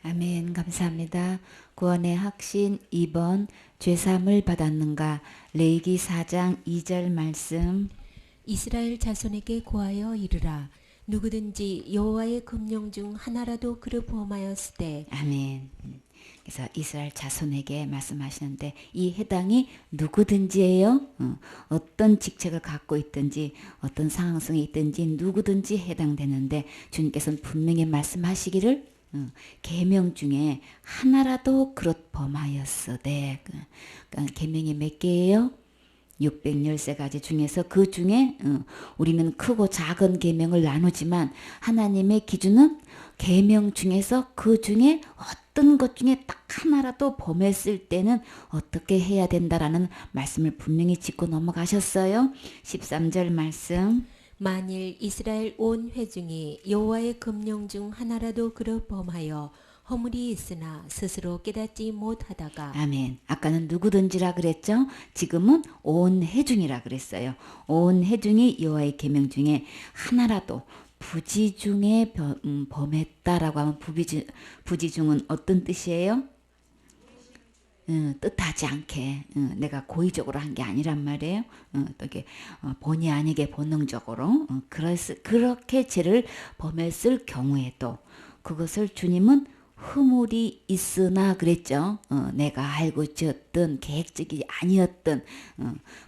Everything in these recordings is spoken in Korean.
아멘. 감사합니다. 구원의 확신 2번 죄사함을 받았는가? 레위기 4장 2절 말씀. 이스라엘 자손에게 고하여 이르라. 누구든지 여호와의 금령 중 하나라도 그를 범하였을 때. 아멘. 그래서 이스라엘 자손에게 말씀하시는데 이 해당이 누구든지예요. 어떤 직책을 갖고 있든지 어떤 상황 속에 있든지 누구든지 해당되는데 주님께서는 분명히 말씀하시기를 계명 중에 하나라도 그릇 범하였으되, 그러니까 계명이 몇 개예요? 613가지 중에서 그 중에 우리는 크고 작은 계명을 나누지만 하나님의 기준은 계명 중에서 그 중에 어떤 것 중에 딱 하나라도 범했을 때는 어떻게 해야 된다라는 말씀을 분명히 짚고 넘어가셨어요. 13절 말씀. 만일 이스라엘 온 회중이 여호와의 금령 중 하나라도 그를 범하여 허물이 있으나 스스로 깨닫지 못하다가. 아멘. 아까는 누구든지라 그랬죠. 지금은 온 회중이라 그랬어요. 온 회중이 여호와의 계명 중에 하나라도 부지 중에 범했다라고 하면 부지중은 어떤 뜻이에요? 뜻하지 않게 내가 고의적으로 한 게 아니란 말이에요. 또 이게 본의 아니게 본능적으로 그렇게 죄를 범했을 경우에도 그것을 주님은 허물이 있으나 그랬죠. 내가 알고 있었던 계획적이 아니었던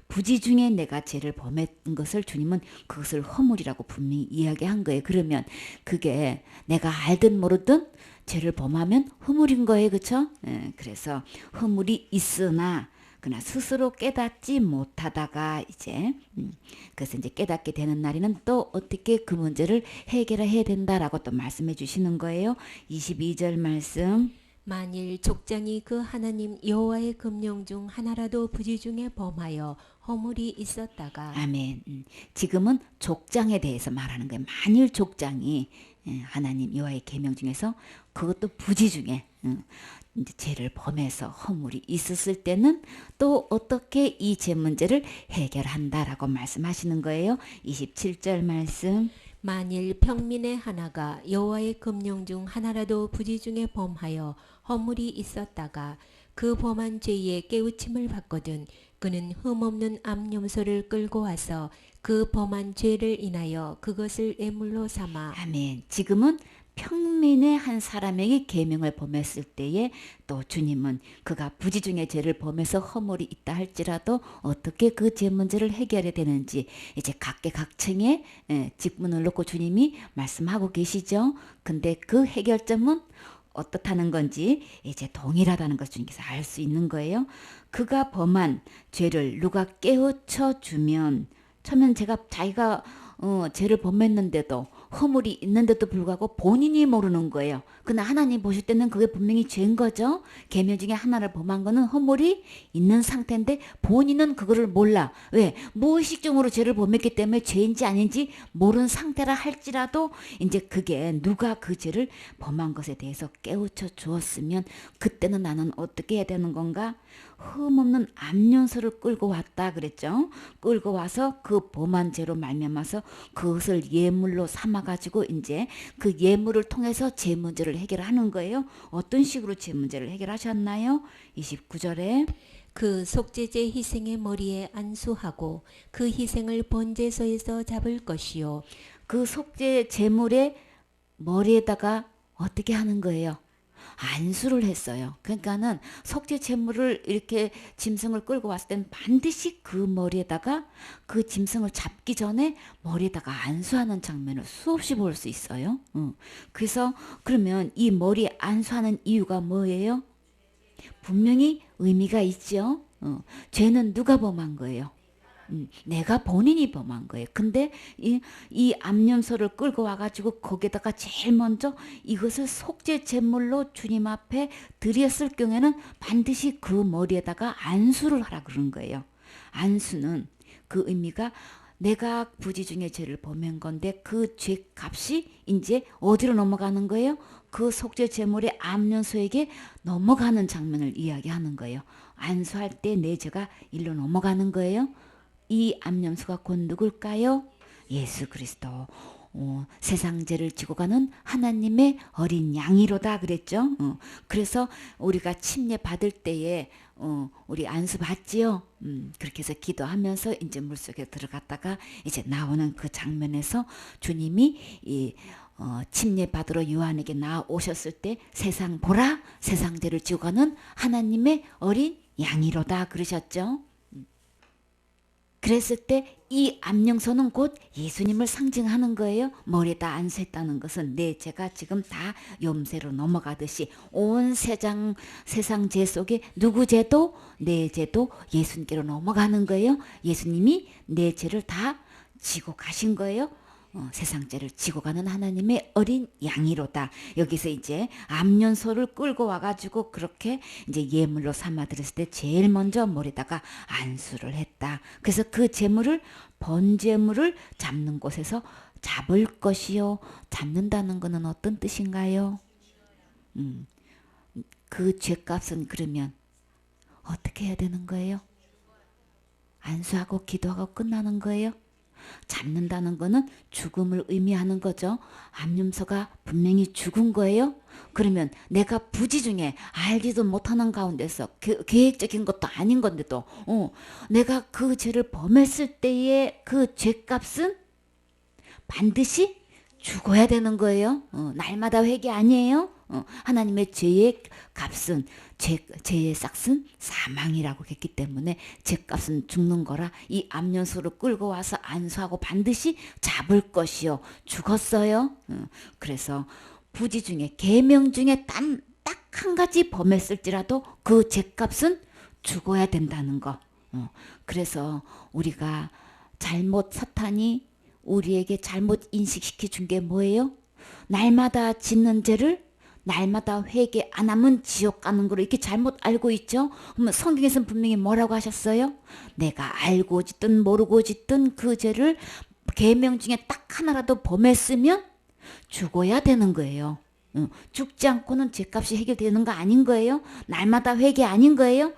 부지 중에 내가 죄를 범했던 것을 주님은 그것을 허물이라고 분명히 이야기한 거예요. 그러면 그게 내가 알든 모르든 죄를 범하면 허물인 거예요. 그렇죠? 그래서 허물이 있으나 그러나 스스로 깨닫지 못하다가 그래서 이제 깨닫게 되는 날에는 또 어떻게 그 문제를 해결해야 된다라고 또 말씀해 주시는 거예요. 22절 말씀. 만일 족장이 그 하나님 여호와의 금령 중 하나라도 부지 중에 범하여 허물이 있었다가. 아멘. 지금은 족장에 대해서 말하는 거예요. 만일 족장이 하나님 여호와의 계명 중에서 그것도 부지 중에 이제 죄를 범해서 허물이 있었을 때는 또 어떻게 이 죄 문제를 해결한다라고 말씀하시는 거예요. 27절 말씀. 만일 평민의 하나가 여호와의 금령 중 하나라도 부지 중에 범하여 허물이 있었다가 그 범한 죄에 깨우침을 받거든 그는 흠없는 암염소를 끌고 와서 그 범한 죄를 인하여 그것을 예물로 삼아. 아멘. 지금은 평민의 한 사람에게 계명을 범했을 때에 또 주님은 그가 부지 중에 죄를 범해서 허물이 있다 할지라도 어떻게 그 죄 문제를 해결해야 되는지 이제 각계각층의 직분을 놓고 주님이 말씀하고 계시죠. 근데 그 해결점은 어떻다는 건지 이제 동일하다는 것을 주님께서 알 수 있는 거예요. 그가 범한 죄를 누가 깨우쳐 주면 처음엔 자기가 죄를 범했는데도 허물이 있는데도 불구하고 본인이 모르는 거예요. 그러나 하나님 보실 때는 그게 분명히 죄인 거죠. 계명 중에 하나를 범한 거는 허물이 있는 상태인데 본인은 그거를 몰라. 왜? 무의식적으로 죄를 범했기 때문에 죄인지 아닌지 모르는 상태라 할지라도 이제 그게 누가 그 죄를 범한 것에 대해서 깨우쳐 주었으면 그때는 나는 어떻게 해야 되는 건가? 흠없는 암연소를 끌고 왔다 그랬죠. 끌고 와서 그 범한 죄로 말미암아서 그것을 예물로 삼아가지고 이제 그 예물을 통해서 죄 문제를 해결하는 거예요. 어떤 식으로 죄 문제를 해결하셨나요? 29절에 그 속죄제 희생의 머리에 안수하고 그 희생을 번제소에서 잡을 것이요. 그 속죄 제물의 머리에다가 어떻게 하는 거예요? 안수를 했어요. 그러니까는 속죄 제물을 이렇게 짐승을 끌고 왔을 때는 반드시 그 머리에다가 그 짐승을 잡기 전에 머리에다가 안수하는 장면을 수없이 볼 수 있어요. 그래서 그러면 이 머리에 안수하는 이유가 뭐예요? 분명히 의미가 있죠. 죄는 누가 범한 거예요? 내가 본인이 범한 거예요. 근데 이 암염소를 끌고 와가지고 거기다가 제일 먼저 이것을 속죄 제물로 주님 앞에 드렸을 경우에는 반드시 그 머리에다가 안수를 하라 그런 거예요. 안수는 그 의미가 내가 부지 중에 죄를 범한 건데 그 죄 값이 이제 어디로 넘어가는 거예요? 그 속죄 제물의 암염소에게 넘어가는 장면을 이야기하는 거예요. 안수할 때 내 죄가 일로 넘어가는 거예요. 이 암염소가 곧 누굴까요? 예수 그리스도. 세상 죄를 지고 가는 하나님의 어린 양이로다 그랬죠. 그래서 우리가 침례 받을 때에 우리 안수 받지요. 그렇게 해서 기도하면서 이제 물속에 들어갔다가 이제 나오는 그 장면에서 주님이 침례 받으러 요한에게 나오셨을 때 세상 보라, 세상 죄를 지고 가는 하나님의 어린 양이로다 그러셨죠. 그랬을 때 이 암령선은 곧 예수님을 상징하는 거예요. 머리에다 안수했다는 것은 내 죄가 지금 다 염세로 넘어가듯이 온 세상 죄 속에 누구 죄도 내 죄도 예수님께로 넘어가는 거예요. 예수님이 내 죄를 다 지고 가신 거예요. 세상 죄를 지고 가는 하나님의 어린 양이로다. 여기서 이제 암연소를 끌고 와가지고 그렇게 이제 예물로 삼아 드렸을 때 제일 먼저 머리다가 안수를 했다. 그래서 그 제물을 번제물을 잡는 곳에서 잡을 것이요. 잡는다는 것은 어떤 뜻인가요? 그 죄값은 그러면 어떻게 해야 되는 거예요? 안수하고 기도하고 끝나는 거예요? 잡는다는 거는 죽음을 의미하는 거죠. 암염소가 분명히 죽은 거예요. 그러면 내가 부지 중에 알지도 못하는 가운데서 계획적인 것도 아닌 건데도 내가 그 죄를 범했을 때의 그 죄값은 반드시 죽어야 되는 거예요. 날마다 회개 아니에요. 하나님의 죄의 값은 죄의 싹은 사망이라고 했기 때문에 죄값은 죽는 거라 이 암연소를 끌고 와서 안수하고 반드시 잡을 것이요. 죽었어요. 그래서 부지 중에 계명 중에 딱 한 가지 범했을지라도 그 죄값은 죽어야 된다는 거. 그래서 우리가 사탄이 우리에게 잘못 인식시켜 준 게 뭐예요? 날마다 짓는 죄를 날마다 회개 안 하면 지옥 가는 거로 이렇게 잘못 알고 있죠. 그러면 성경에서는 분명히 뭐라고 하셨어요? 내가 알고 짓든 모르고 짓든 그 죄를 계명 중에 딱 하나라도 범했으면 죽어야 되는 거예요. 죽지 않고는 죄값이 해결되는 거 아닌 거예요? 날마다 회개 아닌 거예요?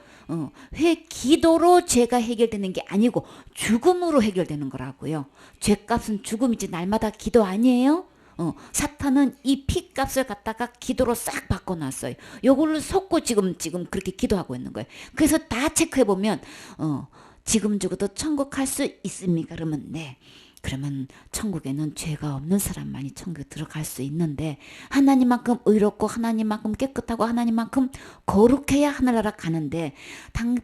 기도로 죄가 해결되는 게 아니고 죽음으로 해결되는 거라고요. 죄값은 죽음이지 날마다 기도 아니에요? 사탄은 이 피값을 갖다가 기도로 싹 바꿔놨어요. 요걸로 속고 지금 그렇게 기도하고 있는 거예요. 그래서 다 체크해보면 지금 죽어도 천국 갈 수 있습니까? 그러면 네. 그러면 천국에는 죄가 없는 사람만이 천국에 들어갈 수 있는데 하나님만큼 의롭고 하나님만큼 깨끗하고 하나님만큼 거룩해야 하늘나라 가는데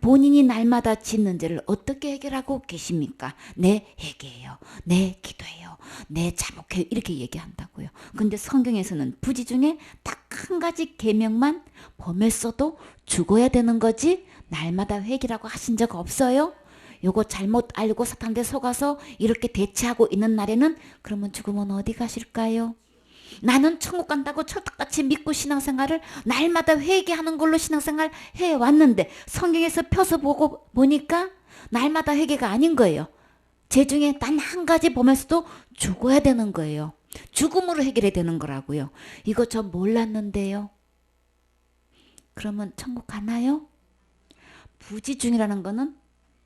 본인이 날마다 짓는 죄를 어떻게 해결하고 계십니까? 네, 회개해요. 네, 기도해요. 네, 자복해요. 이렇게 얘기한다고요. 근데 성경에서는 부지 중에 딱 한 가지 계명만 범했어도 죽어야 되는 거지 날마다 회개라고 하신 적 없어요? 요거 잘못 알고 사탄한테 속아서 이렇게 대체하고 있는 날에는 그러면 죽으면 어디 가실까요? 나는 천국 간다고 철떡같이 믿고 신앙생활을 날마다 회개하는 걸로 신앙생활 해왔는데 성경에서 펴서 보니까 날마다 회개가 아닌 거예요. 죄 중에 단 한 가지 범했어도 죽어야 되는 거예요. 죽음으로 해결해야 되는 거라고요. 이거 저 몰랐는데요. 그러면 천국 가나요? 부지중이라는 거는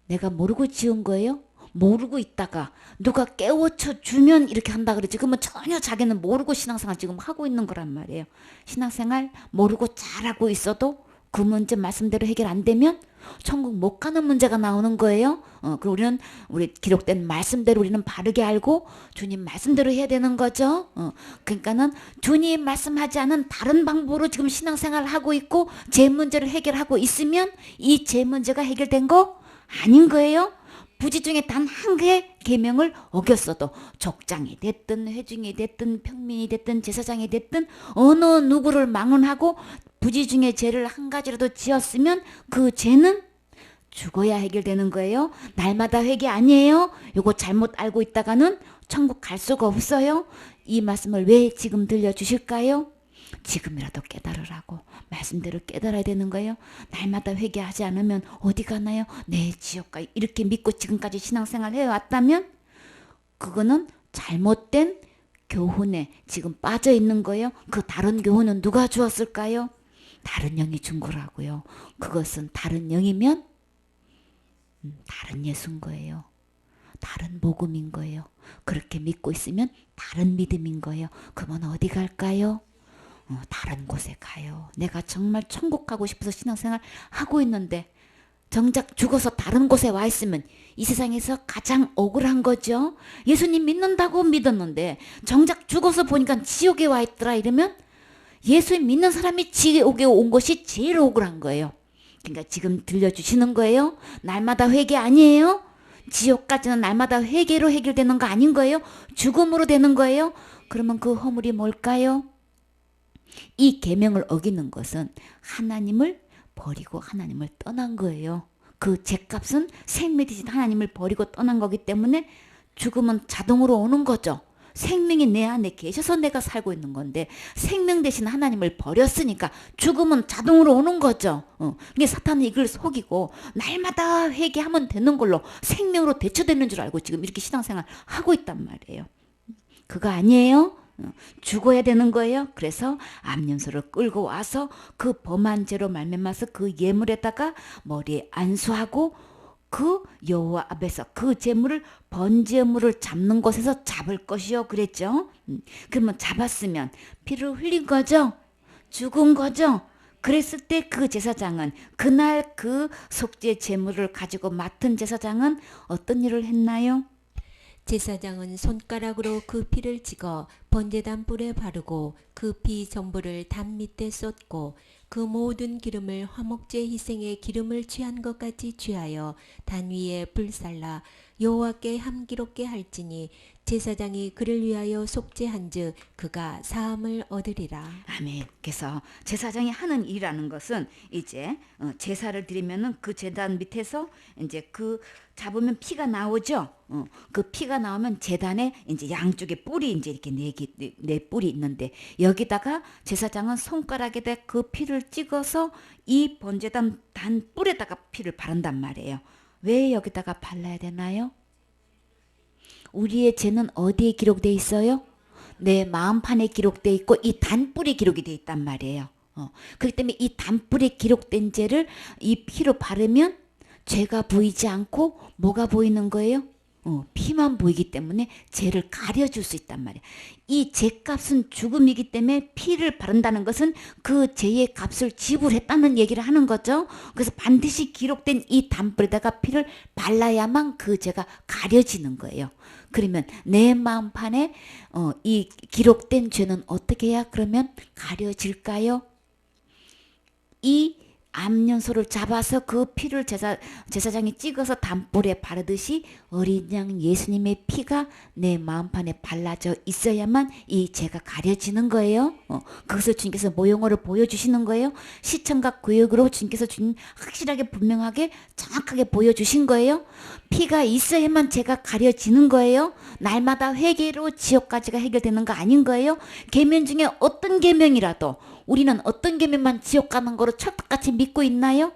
내가 모르고 지은 거예요? 모르고 있다가 누가 깨우쳐 주면 이렇게 한다 그러지. 그러면 전혀 자기는 모르고 신앙생활 지금 하고 있는 거란 말이에요. 신앙생활 모르고 잘하고 있어도 그 문제 말씀대로 해결 안 되면 천국 못 가는 문제가 나오는 거예요. 그럼 우리 기록된 말씀대로 우리는 바르게 알고 주님 말씀대로 해야 되는 거죠. 그러니까는 주님 말씀하지 않은 다른 방법으로 지금 신앙생활을 하고 있고 제 문제를 해결하고 있으면 이 제 문제가 해결된 거 아닌 거예요. 부지 중에 단 한 개의 계명을 어겼어도 족장이 됐든 회중이 됐든 평민이 됐든 제사장이 됐든 어느 누구를 망언하고 부지 중에 죄를 한 가지라도 지었으면 그 죄는 죽어야 해결되는 거예요. 날마다 회개 아니에요. 요거 잘못 알고 있다가는 천국 갈 수가 없어요. 이 말씀을 왜 지금 들려주실까요? 지금이라도 깨달으라고 말씀대로 깨달아야 되는 거예요. 날마다 회개하지 않으면 어디 가나요? 네, 지옥 가요. 이렇게 믿고 지금까지 신앙생활 해왔다면 그거는 잘못된 교훈에 지금 빠져 있는 거예요. 그 다른 교훈은 누가 주었을까요? 다른 영이 준 거라고요. 그것은 다른 영이면 다른 예수인 거예요. 다른 복음인 거예요. 그렇게 믿고 있으면 다른 믿음인 거예요. 그러면 어디 갈까요? 다른 곳에 가요. 내가 정말 천국 가고 싶어서 신앙생활 하고 있는데 정작 죽어서 다른 곳에 와 있으면 이 세상에서 가장 억울한 거죠. 예수님 믿는다고 믿었는데 정작 죽어서 보니까 지옥에 와 있더라 이러면 예수님 믿는 사람이 지옥에 온 것이 제일 억울한 거예요. 그러니까 지금 들려주시는 거예요. 날마다 회개 아니에요. 지옥까지는 날마다 회개로 해결되는 거 아닌 거예요. 죽음으로 되는 거예요. 그러면 그 허물이 뭘까요? 이 계명을 어기는 것은 하나님을 버리고 하나님을 떠난 거예요. 그 죄값은 생명 대신 하나님을 버리고 떠난 거기 때문에 죽음은 자동으로 오는 거죠. 생명이 내 안에 계셔서 내가 살고 있는 건데 생명 대신 하나님을 버렸으니까 죽음은 자동으로 오는 거죠. 그게 사탄은 이걸 속이고 날마다 회개하면 되는 걸로 생명으로 대처되는 줄 알고 지금 이렇게 신앙생활 하고 있단 말이에요. 그거 아니에요? 죽어야 되는 거예요. 그래서 암염소를 끌고 와서 그 범한 죄로 말미암아서 그 예물에다가 머리에 안수하고 그 여호와 앞에서 그 제물을 번제물을 잡는 곳에서 잡을 것이요 그랬죠. 그러면 잡았으면 피를 흘린 거죠. 죽은 거죠. 그랬을 때 그 제사장은 그날 그 속죄 제물을 가지고 맡은 제사장은 어떤 일을 했나요? 제사장은 손가락으로 그 피를 찍어 번제단 뿔에 바르고 그 피 전부를 담 밑에 쏟고 그 모든 기름을 화목제 희생의 기름을 취한 것 같이 취하여 단 위에 불살라 여호와께 함기롭게 할지니 제사장이 그를 위하여 속죄한즉 그가 사함을 얻으리라. 아멘. 그래서 제사장이 하는 일이라는 것은 이제 제사를 드리면은 그 제단 밑에서 이제 그 잡으면 피가 나오죠. 그 피가 나오면 제단에 이제 양쪽에 뿔이 이제 이렇게 네 뿔이 있는데 여기다가 제사장은 손가락에다 그 피를 찍어서 이 번제단 단 뿔에다가 피를 바른단 말이에요. 왜 여기다가 발라야 되나요? 우리의 죄는 어디에 기록되어 있어요? 내 마음판에 기록되어 있고 이 단뿔에 기록이 되어 있단 말이에요. 그렇기 때문에 이 단뿔에 기록된 죄를 이 피로 바르면 죄가 보이지 않고 뭐가 보이는 거예요? 피만 보이기 때문에 죄를 가려줄 수 있단 말이에요. 이 죄값은 죽음이기 때문에 피를 바른다는 것은 그 죄의 값을 지불했다는 얘기를 하는 거죠. 그래서 반드시 기록된 이 단뿔에다가 피를 발라야만 그 죄가 가려지는 거예요. 그러면 내 마음판에 이 기록된 죄는 어떻게 해야 그러면 가려질까요? 이 암염소를 잡아서 그 피를 제사장이 찍어서 단뿔에 바르듯이 어린 양 예수님의 피가 내 마음판에 발라져 있어야만 이 죄가 가려지는 거예요. 그것을 주님께서 모형으로 보여주시는 거예요. 시청각 구역으로 주님께서 확실하게 분명하게 정확하게 보여주신 거예요. 피가 있어야만 죄가 가려지는 거예요. 날마다 회개로 지옥까지가 해결되는 거 아닌 거예요. 계명 중에 어떤 계명이라도 우리는 어떤 계명만 지옥 가는 거로 철떡같이 믿고 있나요?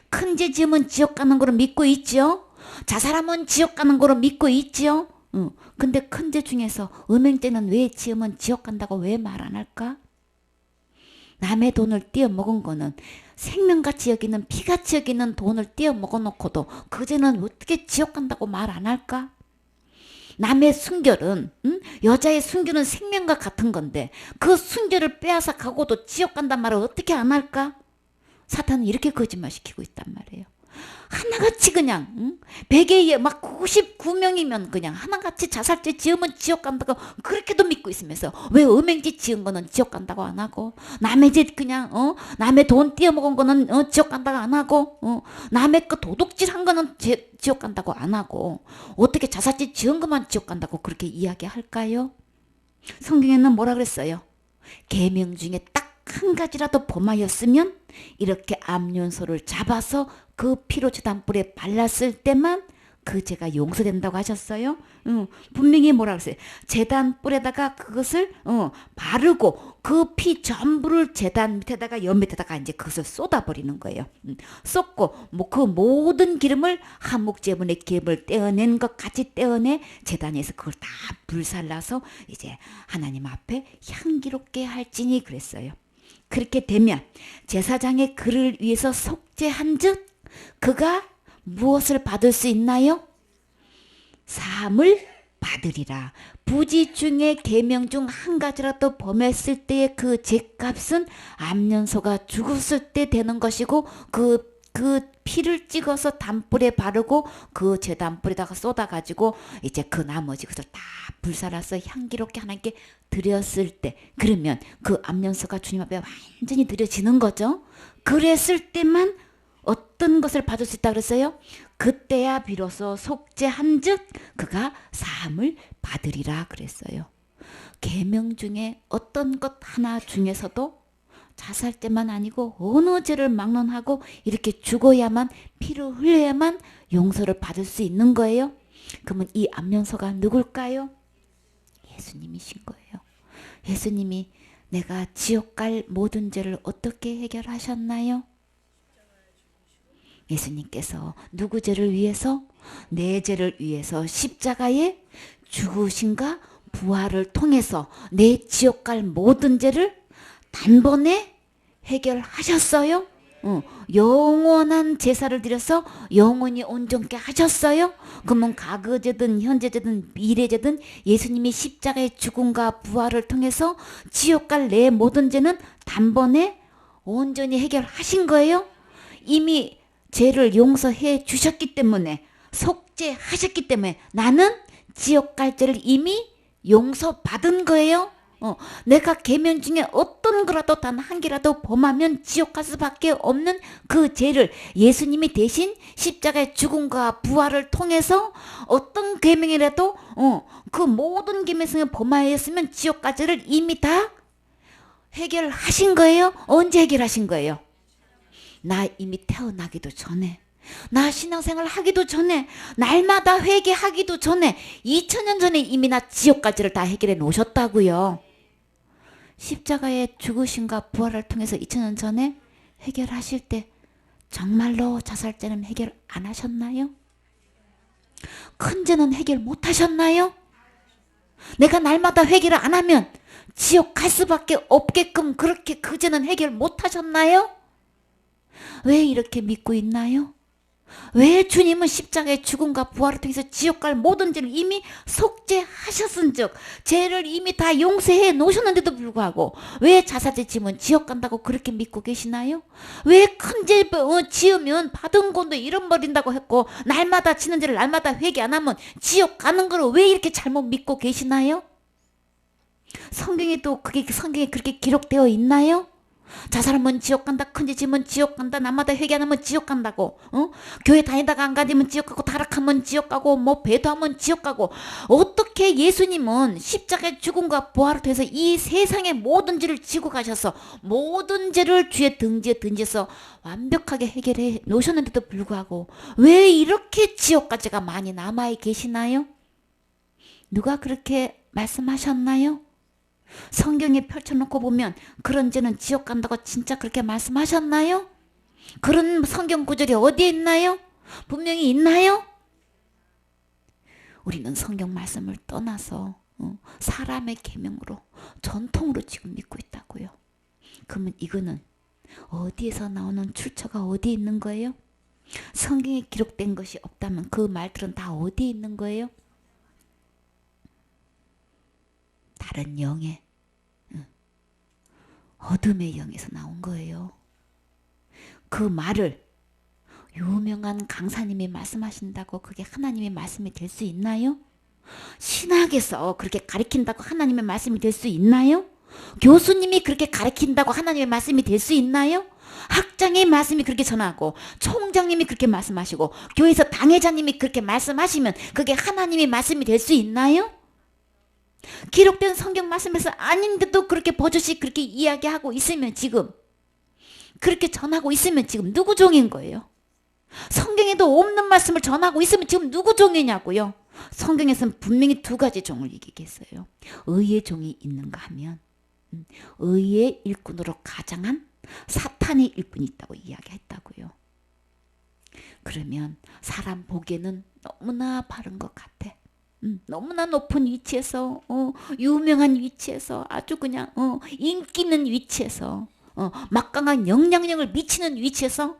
큰 죄 지으면 지옥 가는 거로 믿고 있죠. 자살하면 지옥 가는 거로 믿고 있죠. 근데 큰 죄 중에서 음행죄는 왜 지으면 지옥 간다고 왜 말 안 할까? 남의 돈을 떼어먹은 거는 생명같이 여기는 피같이 여기는 돈을 떼어먹어 놓고도 그 죄는 어떻게 지옥 간다고 말 안 할까? 남의 순결은 여자의 순결은 생명과 같은 건데 그 순결을 빼앗아 가고도 지옥 간단 말을 어떻게 안 할까? 사탄은 이렇게 거짓말시키고 있단 말이에요. 하나같이 그냥 100에 막 99명이면 그냥 하나같이 자살죄 지으면 지옥 간다고 그렇게도 믿고 있으면서 왜 음행죄 지은 거는 지옥 간다고 안 하고 남의 죄 그냥 남의 돈 떼어먹은 거는 지옥 간다고 안 하고 남의 거 도둑질한 거는 지옥 간다고 안 하고 어떻게 자살죄 지은 것만 지옥 간다고 그렇게 이야기할까요? 성경에는 뭐라 그랬어요? 계명 중에 딱 한 가지라도 범하였으면 이렇게 암염소를 잡아서 그 피로 제단뿔에 발랐을 때만 그 죄가 용서된다고 하셨어요. 분명히 뭐라 그랬어요? 제단뿔에다가 그것을 바르고 그 피 전부를 제단 밑에다가 연 밑에다가 이제 그것을 쏟아버리는 거예요. 쏟고 뭐 그 모든 기름을 한목제물의 기름을 떼어낸 것 같이 떼어내 제단에서 그걸 다 불살라서 이제 하나님 앞에 향기롭게 할지니 그랬어요. 그렇게 되면 제사장의 그를 위해서 속죄한즉 그가 무엇을 받을 수 있나요? 사함을 받으리라. 부지 중에 계명 중 한 가지라도 범했을 때의 그 죄값은 암년소가 죽었을 때 되는 것이고 그 피를 찍어서 담불에 바르고 그 제단불에다가 쏟아가지고 이제 그 나머지 것을 다 불살라서 향기롭게 하나님께 드렸을 때, 그러면 그 암년소가 주님 앞에 완전히 드려지는 거죠. 그랬을 때만 어떤 것을 받을 수 있다 그랬어요? 그때야 비로소 속죄한즉 그가 사함을 받으리라 그랬어요. 계명 중에 어떤 것 하나 중에서도 자살죄만 아니고 어느 죄를 막론하고 이렇게 죽어야만, 피를 흘려야만 용서를 받을 수 있는 거예요. 그러면 이 암년소가 누굴까요? 예수님이신 거예요. 예수님이 내가 지옥 갈 모든 죄를 어떻게 해결하셨나요? 예수님께서 누구 죄를 위해서? 내 죄를 위해서 십자가에 죽으심과 부활을 통해서 내 지옥 갈 모든 죄를 단번에 해결하셨어요. 영원한 제사를 드려서 영원히 온전케 하셨어요. 그러면 과거제든 현재제든 미래제든 예수님이 십자가의 죽음과 부활을 통해서 지옥 갈 내 모든 죄는 단번에 온전히 해결하신 거예요. 이미 죄를 용서해 주셨기 때문에, 속죄하셨기 때문에 나는 지옥 갈 죄를 이미 용서받은 거예요. 내가 계명 중에 어떤 거라도 단 한 개라도 범하면 지옥 갈 수밖에 없는 그 죄를 예수님이 대신 십자가의 죽음과 부활을 통해서 어떤 계명이라도 그 모든 계명을 범하였으면 지옥 갈 죄를 이미 다 해결하신 거예요. 언제 해결하신 거예요? 나 이미 태어나기도 전에, 나 신앙생활 하기도 전에, 날마다 회개하기도 전에 2000년 전에 이미 나 지옥 갈 죄를 다 해결해 놓으셨다고요. 십자가의 죽으심과 부활을 통해서 2000년 전에 해결하실 때 정말로 자살죄는 해결 안 하셨나요? 큰 죄는 해결 못 하셨나요? 내가 날마다 회개를 안 하면 지옥 갈 수밖에 없게끔 그렇게 그 죄는 해결 못 하셨나요? 왜 이렇게 믿고 있나요? 왜 주님은 십자가의 죽음과 부활을 통해서 지옥 갈 모든 죄를 이미 속죄하셨은즉, 죄를 이미 다 용서해 놓으셨는데도 불구하고 왜 자살죄 지으면 지옥 간다고 그렇게 믿고 계시나요? 왜 큰 죄 지으면 받은 건도 잃어버린다고 했고 날마다 지는 죄를 날마다 회개 안 하면 지옥 가는 걸 왜 이렇게 잘못 믿고 계시나요? 성경에도 성경에 그렇게 기록되어 있나요? 자살하면 지옥 간다, 큰죄 지으면 지옥 간다, 날마다 회개 안 하면 지옥 간다고, 교회 다니다가 안 가지면 지옥 가고, 타락하면 지옥 가고, 뭐 배도하면 지옥 가고, 어떻게 예수님은 십자가의 죽음과 부활을 통해서 이 세상의 모든 죄를 지고 가셔서 모든 죄를 주의 등지에 던져서 완벽하게 해결해 놓으셨는데도 불구하고 왜 이렇게 지옥까지가 많이 남아 계시나요? 누가 그렇게 말씀하셨나요? 성경에 펼쳐놓고 보면 그런 죄는 지옥 간다고 진짜 그렇게 말씀하셨나요? 그런 성경 구절이 어디에 있나요? 분명히 있나요? 우리는 성경 말씀을 떠나서 사람의 계명으로, 전통으로 지금 믿고 있다고요. 그러면 이거는 어디에서 나오는 출처가 어디에 있는 거예요? 성경에 기록된 것이 없다면 그 말들은 다 어디에 있는 거예요? 다른 영의, 어둠의 영에서 나온 거예요. 그 말을 유명한 강사님이 말씀하신다고 그게 하나님의 말씀이 될 수 있나요? 신학에서 그렇게 가르친다고 하나님의 말씀이 될 수 있나요? 교수님이 그렇게 가르친다고 하나님의 말씀이 될 수 있나요? 학장의 말씀이 그렇게 전하고, 총장님이 그렇게 말씀하시고, 교회에서 당회자님이 그렇게 말씀하시면 그게 하나님의 말씀이 될 수 있나요? 기록된 성경 말씀에서 아닌데도 그렇게 버젓이 그렇게 이야기하고 있으면, 지금 그렇게 전하고 있으면 지금 누구 종인 거예요? 성경에도 없는 말씀을 전하고 있으면 지금 누구 종이냐고요? 성경에서는 분명히 두 가지 종을 얘기했어요. 의의 종이 있는가 하면 의의 일꾼으로 가장한 사탄의 일꾼이 있다고 이야기했다고요. 그러면 사람 보기에는 너무나 바른 것 같아. 너무나 높은 위치에서, 유명한 위치에서, 아주 그냥 인기 있는 위치에서, 막강한 영향력을 미치는 위치에서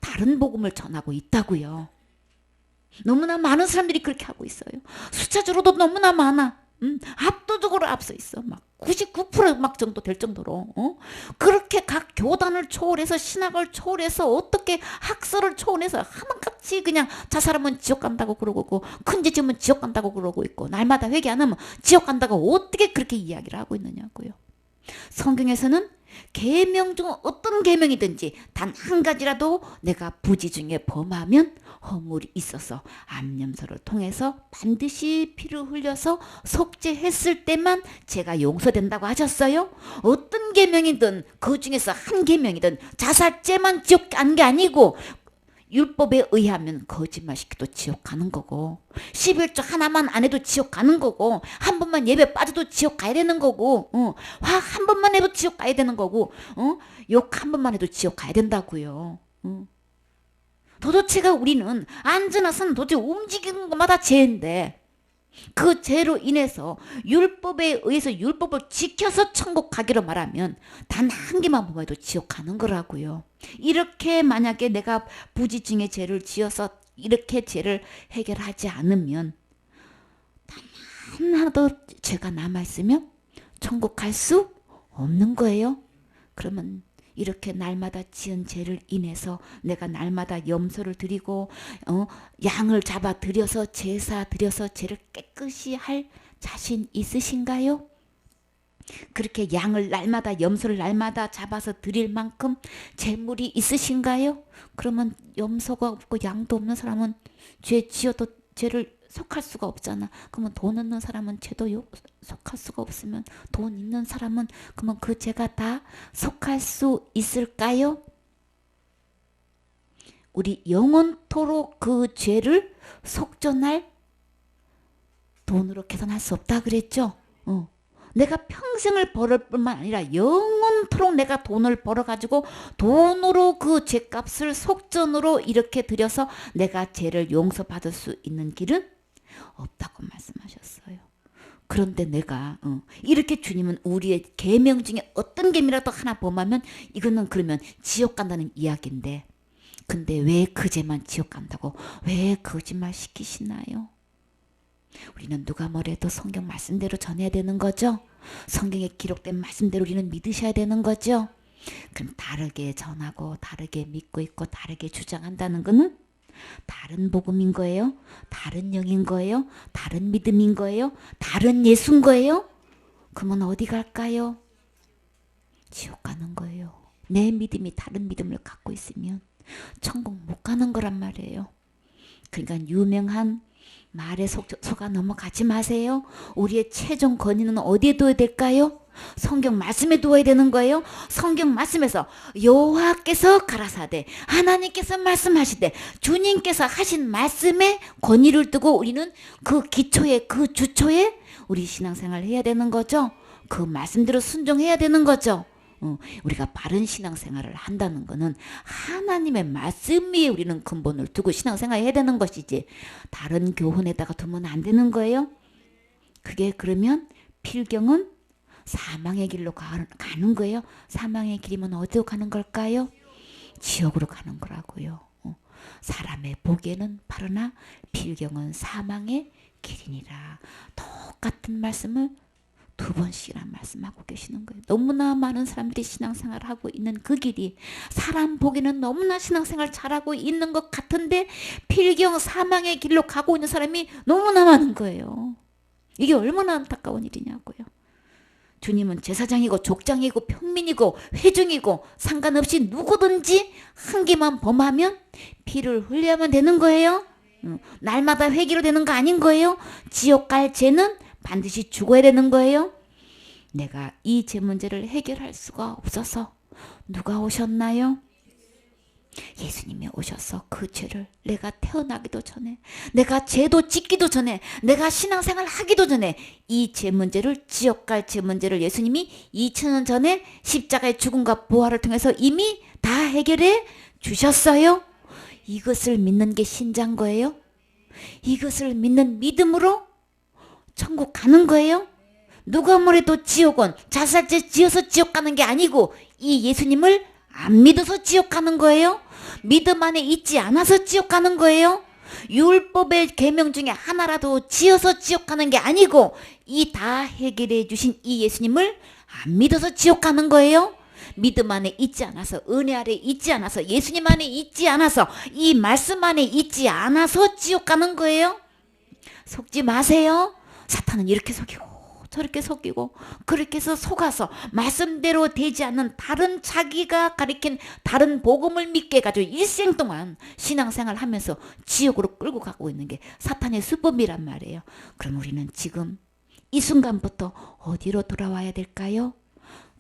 다른 복음을 전하고 있다고요. 너무나 많은 사람들이 그렇게 하고 있어요. 숫자적으로도 너무나 많아. 압도적으로 앞서 있어. 막 99%막 정도 될 정도로. 그렇게 각 교단을 초월해서 신학을 초월해서 어떻게 학설을 초월해서 하나같이 그냥 저 사람은 지옥 간다고 그러고 있고 큰 죄 지으면 지옥 간다고 그러고 있고 날마다 회개 안 하면 지옥 간다고 어떻게 그렇게 이야기를 하고 있느냐고요. 성경에서는 계명 중 어떤 계명이든지 단 한 가지라도 내가 부지 중에 범하면 허물이 있어서 암염소를 통해서 반드시 피를 흘려서 속죄했을 때만 죄가 용서된다고 하셨어요. 어떤 계명이든 그 중에서 한 계명이든 자살죄만 지옥 간 게 아니고 율법에 의하면 거짓말시켜도 지옥 가는 거고 11조 하나만 안 해도 지옥 가는 거고 한 번만 예배 빠져도 지옥 가야 되는 거고 화 한 번만 해도 지옥 가야 되는 거고 욕 한 번만 해도 지옥 가야 된다고요. 도대체가 우리는 앉아나서는 도대체 움직이는 것마다 죄인데 그 죄로 인해서 율법에 의해서 율법을 지켜서 천국 가기로 말하면 단 한 개만 범해도 지옥 가는 거라고요. 이렇게 만약에 내가 부지 중에 죄를 지어서 이렇게 죄를 해결하지 않으면 단 하나도 죄가 남아있으면 천국 갈 수 없는 거예요. 그러면 이렇게 날마다 지은 죄를 인해서 내가 날마다 염소를 드리고 양을 잡아 드려서 제사 드려서 죄를 깨끗이 할 자신 있으신가요? 그렇게 양을 날마다 염소를 날마다 잡아서 드릴 만큼 재물이 있으신가요? 그러면 염소가 없고 양도 없는 사람은 죄 지어도 죄를 속할 수가 없잖아. 그러면 돈 없는 사람은 죄도 속할 수가 없으면 돈 있는 사람은 그러면 그 죄가 다 속할 수 있을까요? 우리 영원토록 그 죄를 속전할 돈으로 계산할 수 없다 그랬죠? 내가 평생을 벌을 뿐만 아니라 영원토록 내가 돈을 벌어가지고 돈으로 그 죄값을 속전으로 이렇게 들여서 내가 죄를 용서받을 수 있는 길은 없다고 말씀하셨어요. 그런데 내가 이렇게 주님은 우리의 계명 중에 어떤 계명이라도 하나 범하면 이거는 그러면 지옥 간다는 이야기인데 근데 왜 그 죄만 지옥 간다고 왜 거짓말 시키시나요? 우리는 누가 뭐래도 성경 말씀대로 전해야 되는 거죠. 성경에 기록된 말씀대로 우리는 믿으셔야 되는 거죠. 그럼 다르게 전하고 다르게 믿고 있고 다르게 주장한다는 것은 다른 복음인 거예요? 다른 영인 거예요? 다른 믿음인 거예요? 다른 예수인 거예요? 그러면 어디 갈까요? 지옥 가는 거예요. 내 믿음이 다른 믿음을 갖고 있으면 천국 못 가는 거란 말이에요. 그러니까 유명한 말에 속아 넘어가지 마세요. 우리의 최종 권위는 어디에 둬야 될까요? 성경 말씀에 두어야 되는 거예요. 성경 말씀에서 여호와께서 가라사대 하나님께서 말씀하시되 주님께서 하신 말씀에 권위를 두고 우리는 그 기초에 그 주초에 우리 신앙생활을 해야 되는 거죠. 그 말씀대로 순종해야 되는 거죠. 우리가 바른 신앙생활을 한다는 것은 하나님의 말씀 위에 우리는 근본을 두고 신앙생활을 해야 되는 것이지 다른 교훈에다가 두면 안 되는 거예요. 그게 그러면 필경은 사망의 길로 가는 거예요. 사망의 길이면 어디로 가는 걸까요? 지옥으로 가는 거라고요. 사람의 보기에는 바르나 필경은 사망의 길이니라. 똑같은 말씀을 두 번씩이나 말씀하고 계시는 거예요. 너무나 많은 사람들이 신앙생활을 하고 있는 그 길이 사람 보기에는 너무나 신앙생활 잘하고 있는 것 같은데 필경 사망의 길로 가고 있는 사람이 너무나 많은 거예요. 이게 얼마나 안타까운 일이냐고요. 주님은 제사장이고 족장이고 평민이고 회중이고 상관없이 누구든지 한 개만 범하면 피를 흘려야만 되는 거예요. 날마다 회개로 되는 거 아닌 거예요. 지옥 갈 죄는 반드시 죽어야 되는 거예요. 내가 이 죄 문제를 해결할 수가 없어서 누가 오셨나요? 예수님이 오셔서 그 죄를 내가 태어나기도 전에 내가 죄도 짓기도 전에 내가 신앙생활 하기도 전에 이 죄 문제를 지옥 갈 죄 문제를 예수님이 2000년 전에 십자가의 죽음과 부활을 통해서 이미 다 해결해 주셨어요. 이것을 믿는 게 신자인 거예요. 이것을 믿는 믿음으로 천국 가는 거예요. 누가 뭐래도 지옥은 자살죄 지어서 지옥 가는 게 아니고 이 예수님을 안 믿어서 지옥 가는 거예요. 믿음 안에 있지 않아서 지옥 가는 거예요. 율법의 계명 중에 하나라도 지어서 지옥 가는 게 아니고 이 다 해결해 주신 이 예수님을 안 믿어서 지옥 가는 거예요. 믿음 안에 있지 않아서, 은혜 아래 있지 않아서, 예수님 안에 있지 않아서, 이 말씀 안에 있지 않아서 지옥 가는 거예요. 속지 마세요. 사탄은 이렇게 속이고 저렇게 속이고 그렇게 해서 속아서 말씀대로 되지 않는 다른 자기가 가리킨 다른 복음을 믿게 해가지고 일생 동안 신앙생활 하면서 지옥으로 끌고 가고 있는 게 사탄의 수법이란 말이에요. 그럼 우리는 지금 이 순간부터 어디로 돌아와야 될까요?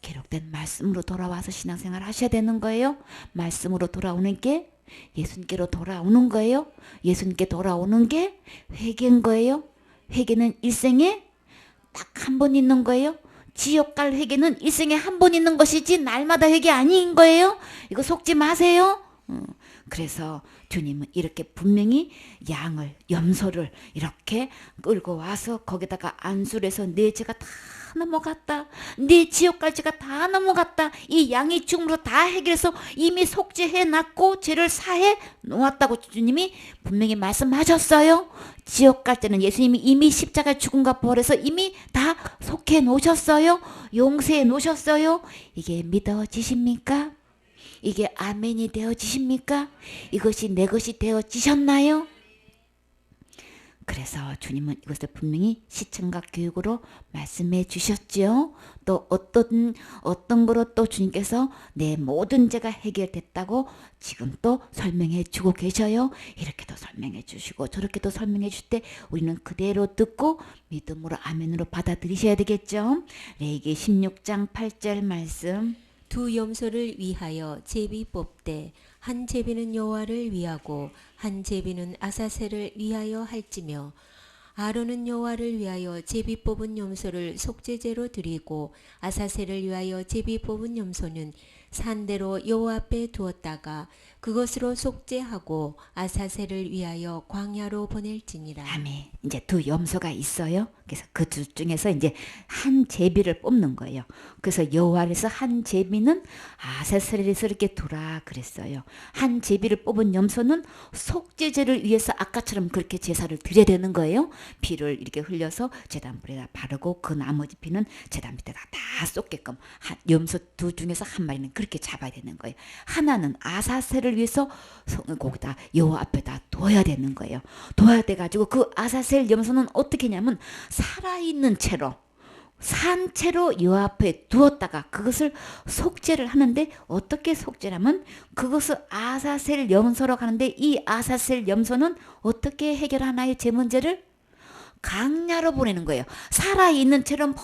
기록된 말씀으로 돌아와서 신앙생활 하셔야 되는 거예요. 말씀으로 돌아오는 게 예수님께로 돌아오는 거예요. 예수님께 돌아오는 게 회개인 거예요. 회개는 일생에 딱 한 번 있는 거예요. 지옥 갈 회개는 일생에 한 번 있는 것이지 날마다 회개 아닌 거예요. 이거 속지 마세요. 그래서 주님은 이렇게 분명히 양을, 염소를 이렇게 끌고 와서 거기다가 안수를 해서 내 죄가 다 넘어갔다. 내 지옥 갈 죄가 다 넘어갔다. 이 양이 죽음으로 다 해결해서 이미 속죄해 놨고 죄를 사해 놓았다고 주님이 분명히 말씀하셨어요. 지옥 갈 죄는 예수님이 이미 십자가 죽음과 부활해서 이미 다 속해 놓으셨어요. 용서해 놓으셨어요. 이게 믿어지십니까? 이게 아멘이 되어지십니까? 이것이 내 것이 되어지셨나요? 그래서 주님은 이것을 분명히 시청각 교육으로 말씀해 주셨지요. 또 어떤 거로 또 주님께서 내 모든 죄가 해결됐다고 지금 또 설명해 주고 계셔요. 이렇게도 설명해 주시고 저렇게도 설명해 주실 때 우리는 그대로 듣고 믿음으로 아멘으로 받아들이셔야 되겠죠. 레위기 16장 8절 말씀. 두 염소를 위하여 제비 뽑되 한 제비는 여호와를 위하고 한 제비는 아사셀을 위하여 할지며 아론은 여호와를 위하여 제비 뽑은 염소를 속죄제로 드리고 아사셀을 위하여 제비 뽑은 염소는 산대로 여호와 앞에 두었다가 그것으로 속죄하고 아사셀을 위하여 광야로 보낼지니라. 아멘. 이제 두 염소가 있어요. 그래서 그 둘 중에서 이제 한 제비를 뽑는 거예요. 그래서 여호와에서 한 제비는 아사셀에서 이렇게 두라 그랬어요. 한 제비를 뽑은 염소는 속죄제를 위해서 아까처럼 그렇게 제사를 드려야 되는 거예요. 피를 이렇게 흘려서 제단불에다 바르고 그 나머지 피는 제단 밑에다 다 쏟게끔 염소 두 중에서 한 마리는 그렇게 잡아야 되는 거예요. 하나는 아사셀을 위해서 거기다 여호와 앞에다 둬야 되는 거예요. 둬야 돼가지고 그 아사셀 염소는 어떻게 했냐면 살아있는 채로 산 채로 여호와 앞에 두었다가 그것을 속죄를 하는데 어떻게 속죄하면 그것을 아사셀 염소로 가는데 이 아사셀 염소는 어떻게 해결하나요? 제 문제를 강야로 보내는 거예요. 살아있는 채로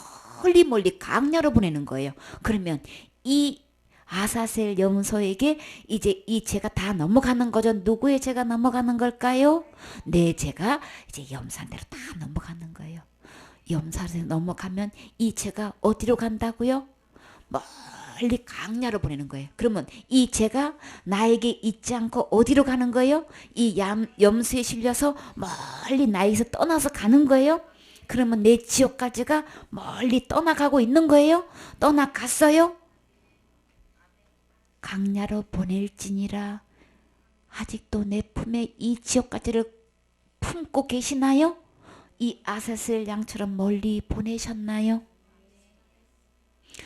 멀리 강야로 보내는 거예요. 그러면 이 아사셀 염소에게 이제 이 죄가 다 넘어가는 거죠. 누구의 죄가 넘어가는 걸까요? 내 죄가 이제 염산대로 다 넘어가는 거예요. 염산대로 넘어가면 이 죄가 어디로 간다고요? 멀리 강야로 보내는 거예요. 그러면 이 죄가 나에게 있지 않고 어디로 가는 거예요? 이 염소에 실려서 멀리 나에게서 떠나서 가는 거예요. 그러면 내 지옥까지가 멀리 떠나가고 있는 거예요. 떠나갔어요. 강야로 보낼지니라. 아직도 내 품에 이 지옥까지를 품고 계시나요? 이 아사셀 양처럼 멀리 보내셨나요?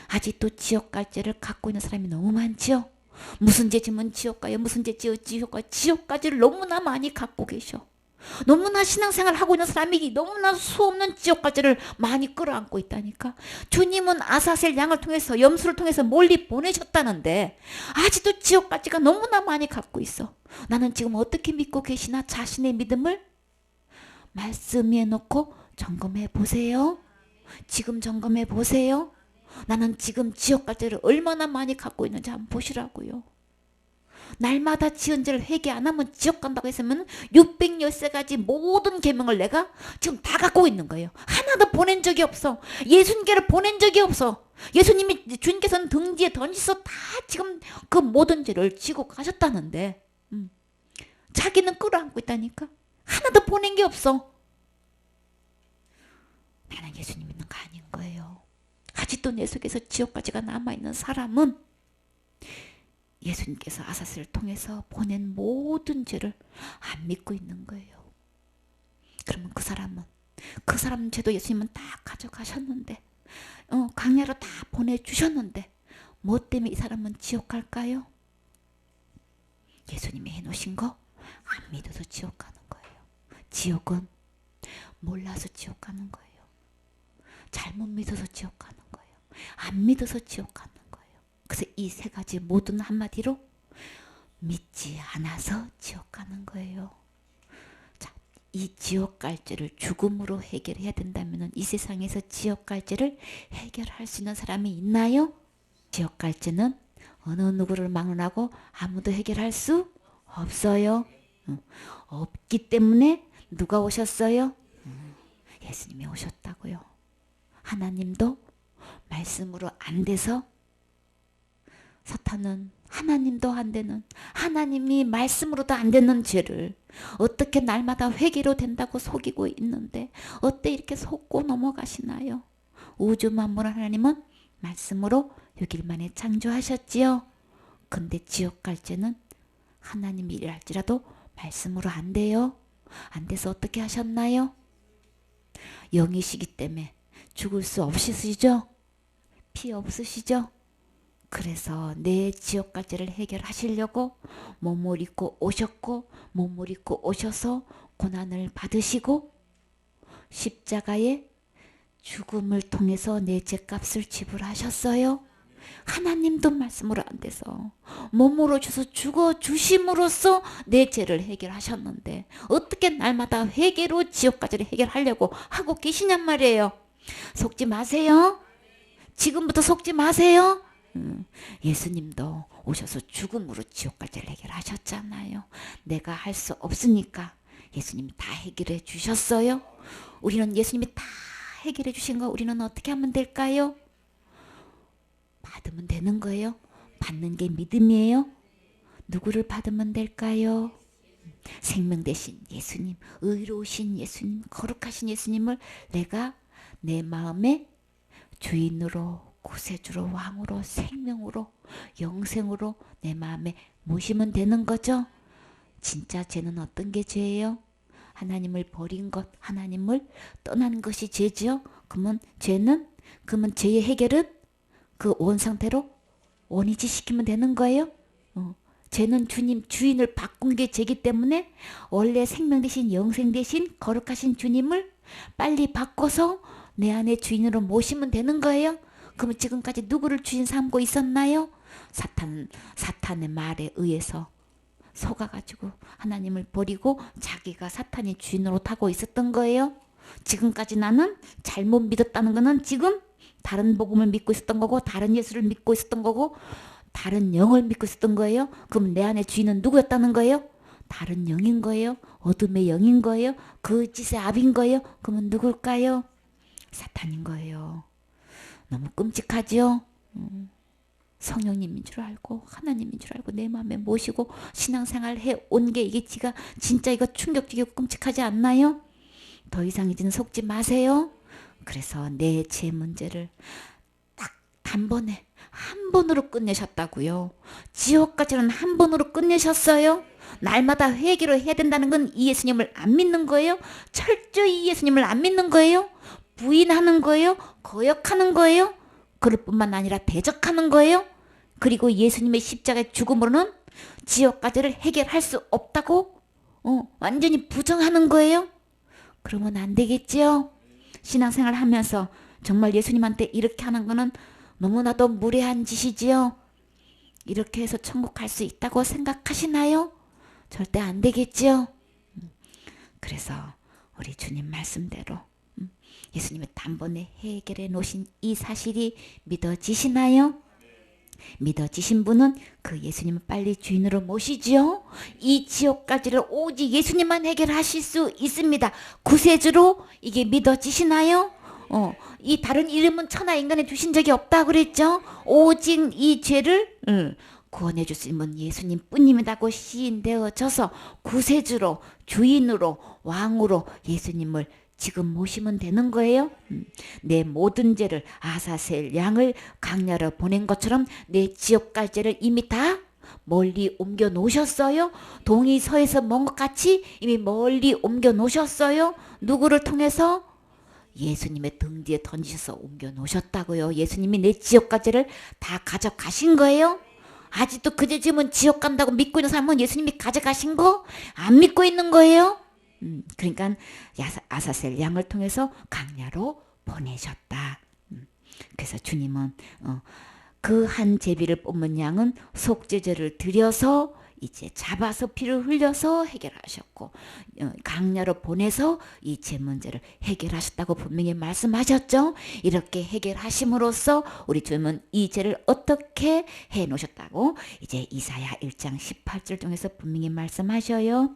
아직도 지옥까지를 갖고 있는 사람이 너무 많죠? 무슨 죄 지면 지옥 가요? 무슨 죄 지어 지옥 가요? 지옥까지를 너무나 많이 갖고 계셔. 너무나 신앙생활 하고 있는 사람이 너무나 수없는 지옥까지를 많이 끌어안고 있다니까. 주님은 아사셀 양을 통해서 염소를 통해서 멀리 보내셨다는데 아직도 지옥까지가 너무나 많이 갖고 있어. 나는 지금 어떻게 믿고 계시나? 자신의 믿음을 말씀에 놓고 점검해 보세요. 지금 점검해 보세요. 나는 지금 지옥까지를 얼마나 많이 갖고 있는지 한번 보시라고요. 날마다 지은 죄를 회개 안 하면 지옥 간다고 했으면 613가지 모든 계명을 내가 지금 다 갖고 있는 거예요. 하나도 보낸 적이 없어. 예수님께를 보낸 적이 없어. 예수님이 주님께서는 등지에 던지서 다 지금 그 모든 죄를 지고 가셨다는데 자기는 끌어안고 있다니까. 하나도 보낸 게 없어. 나는 예수님 믿는 거 아닌 거예요. 아직도 내 속에서 지옥까지가 남아있는 사람은 예수님께서 아사스를 통해서 보낸 모든 죄를 안 믿고 있는 거예요. 그러면 그 사람 죄도 예수님은 다 가져가셨는데, 광야로 다 보내주셨는데 뭐 때문에 이 사람은 지옥 갈까요? 예수님이 해놓으신 거 안 믿어서 지옥 가는 거예요. 지옥은 몰라서 지옥 가는 거예요. 잘못 믿어서 지옥 가는 거예요. 안 믿어서 지옥 가는 거예요. 그래서 이 세 가지 모든 한마디로 믿지 않아서 지옥 가는 거예요. 자, 이 지옥 갈 죄를 죽음으로 해결해야 된다면 이 세상에서 지옥 갈 죄를 해결할 수 있는 사람이 있나요? 지옥 갈 죄는 어느 누구를 막론하고 아무도 해결할 수 없어요. 없기 때문에 누가 오셨어요? 예수님이 오셨다고요. 하나님도 말씀으로 안 돼서 사탄은 하나님도 안 되는, 하나님이 말씀으로도 안 되는 죄를 어떻게 날마다 회개로 된다고 속이고 있는데 어때 이렇게 속고 넘어가시나요? 우주 만물을 하나님은 말씀으로 6일 만에 창조하셨지요. 근데 지옥 갈 죄는 하나님이 일할지라도 말씀으로 안 돼요. 안 돼서 어떻게 하셨나요? 영이시기 때문에 죽을 수 없으시죠? 피 없으시죠? 그래서 내 지옥 갈 죄를 해결하시려고 몸을 입고 오셨고, 몸을 입고 오셔서 고난을 받으시고 십자가의 죽음을 통해서 내 죄값을 지불하셨어요. 하나님도 말씀으로 안 돼서 몸으로 오셔서 죽어 주심으로써 내 죄를 해결하셨는데 어떻게 날마다 회개로 지옥 갈 죄를 해결하려고 하고 계시냔 말이에요. 속지 마세요. 지금부터 속지 마세요. 예수님도 오셔서 죽음으로 지옥 갈 죄를 해결하셨잖아요. 내가 할 수 없으니까 예수님이 다 해결해 주셨어요. 우리는 예수님이 다 해결해 주신 거 우리는 어떻게 하면 될까요? 받으면 되는 거예요. 받는 게 믿음이에요. 누구를 받으면 될까요? 생명 되신 예수님, 의로우신 예수님, 거룩하신 예수님을 내가 내 마음의 주인으로, 구세주로, 왕으로, 생명으로, 영생으로 내 마음에 모시면 되는 거죠. 진짜 죄는 어떤 게 죄예요? 하나님을 버린 것, 하나님을 떠난 것이 죄죠. 그러면 죄의 해결은 그 원 상태로 원위치시키면 되는 거예요. 죄는 주인을 바꾼 게 죄기 때문에 원래 생명 대신 영생 대신 거룩하신 주님을 빨리 바꿔서 내 안에 주인으로 모시면 되는 거예요. 그럼 지금까지 누구를 주인 삼고 있었나요? 사탄의 말에 의해서 속아가지고 하나님을 버리고 자기가 사탄의 주인으로 타고 있었던 거예요. 지금까지 나는 잘못 믿었다는 거는 지금 다른 복음을 믿고 있었던 거고, 다른 예수를 믿고 있었던 거고, 다른 영을 믿고 있었던 거예요. 그럼 내 안에 주인은 누구였다는 거예요? 다른 영인 거예요? 어둠의 영인 거예요? 그 짓의 압인 거예요? 그러면 누굴까요? 사탄인 거예요. 너무 끔찍하죠? 성령님인 줄 알고 하나님인 줄 알고 내 마음에 모시고 신앙생활 해온 게 이게 진짜 이거 충격적이고 끔찍하지 않나요? 더 이상 이제는 속지 마세요. 그래서 내 죄 문제를 딱 한 번으로 끝내셨다고요. 지옥까지는 한 번으로 끝내셨어요. 날마다 회개로 해야 된다는 건 이 예수님을 안 믿는 거예요. 철저히 이 예수님을 안 믿는 거예요. 부인하는 거예요. 거역하는 거예요. 그럴 뿐만 아니라 대적하는 거예요. 그리고 예수님의 십자가의 죽음으로는 지옥까지를 해결할 수 없다고 완전히 부정하는 거예요. 그러면 안 되겠지요. 신앙생활 하면서 정말 예수님한테 이렇게 하는 거는 너무나도 무례한 짓이지요. 이렇게 해서 천국 갈 수 있다고 생각하시나요? 절대 안 되겠지요. 그래서 우리 주님 말씀대로 예수님이 단번에 해결해 놓으신 이 사실이 믿어지시나요? 믿어지신 분은 그 예수님을 빨리 주인으로 모시지요. 이 지옥까지를 오직 예수님만 해결하실 수 있습니다. 구세주로 이게 믿어지시나요? 이 다른 이름은 천하 인간에 주신 적이 없다 그랬죠. 오직 이 죄를 구원해 주시면 예수님 뿐입니다고 시인되어져서 구세주로, 주인으로, 왕으로 예수님을 지금 모시면 되는 거예요. 내 모든 죄를 아사셀 양을 강야로 보낸 것처럼 내 지옥 갈 죄를 이미 다 멀리 옮겨 놓으셨어요? 동이 서에서 먼 것 같이 이미 멀리 옮겨 놓으셨어요? 누구를 통해서? 예수님의 등 뒤에 던지셔서 옮겨 놓으셨다고요. 예수님이 내 지옥까지를 다 가져가신 거예요. 아직도 그제 지금은 지옥 간다고 믿고 있는 사람은 예수님이 가져가신 거 안 믿고 있는 거예요. 그러니까 아사셀 양을 통해서 강야로 보내셨다. 그래서 주님은 그 한 제비를 뽑은 양은 속죄제를 드려서 이제 잡아서 피를 흘려서 해결하셨고 강야로 보내서 이 죄 문제를 해결하셨다고 분명히 말씀하셨죠. 이렇게 해결하심으로써 우리 주님은 이 죄를 어떻게 해 놓으셨다고 이제 이사야 1장 18절 중에서 분명히 말씀하셔요.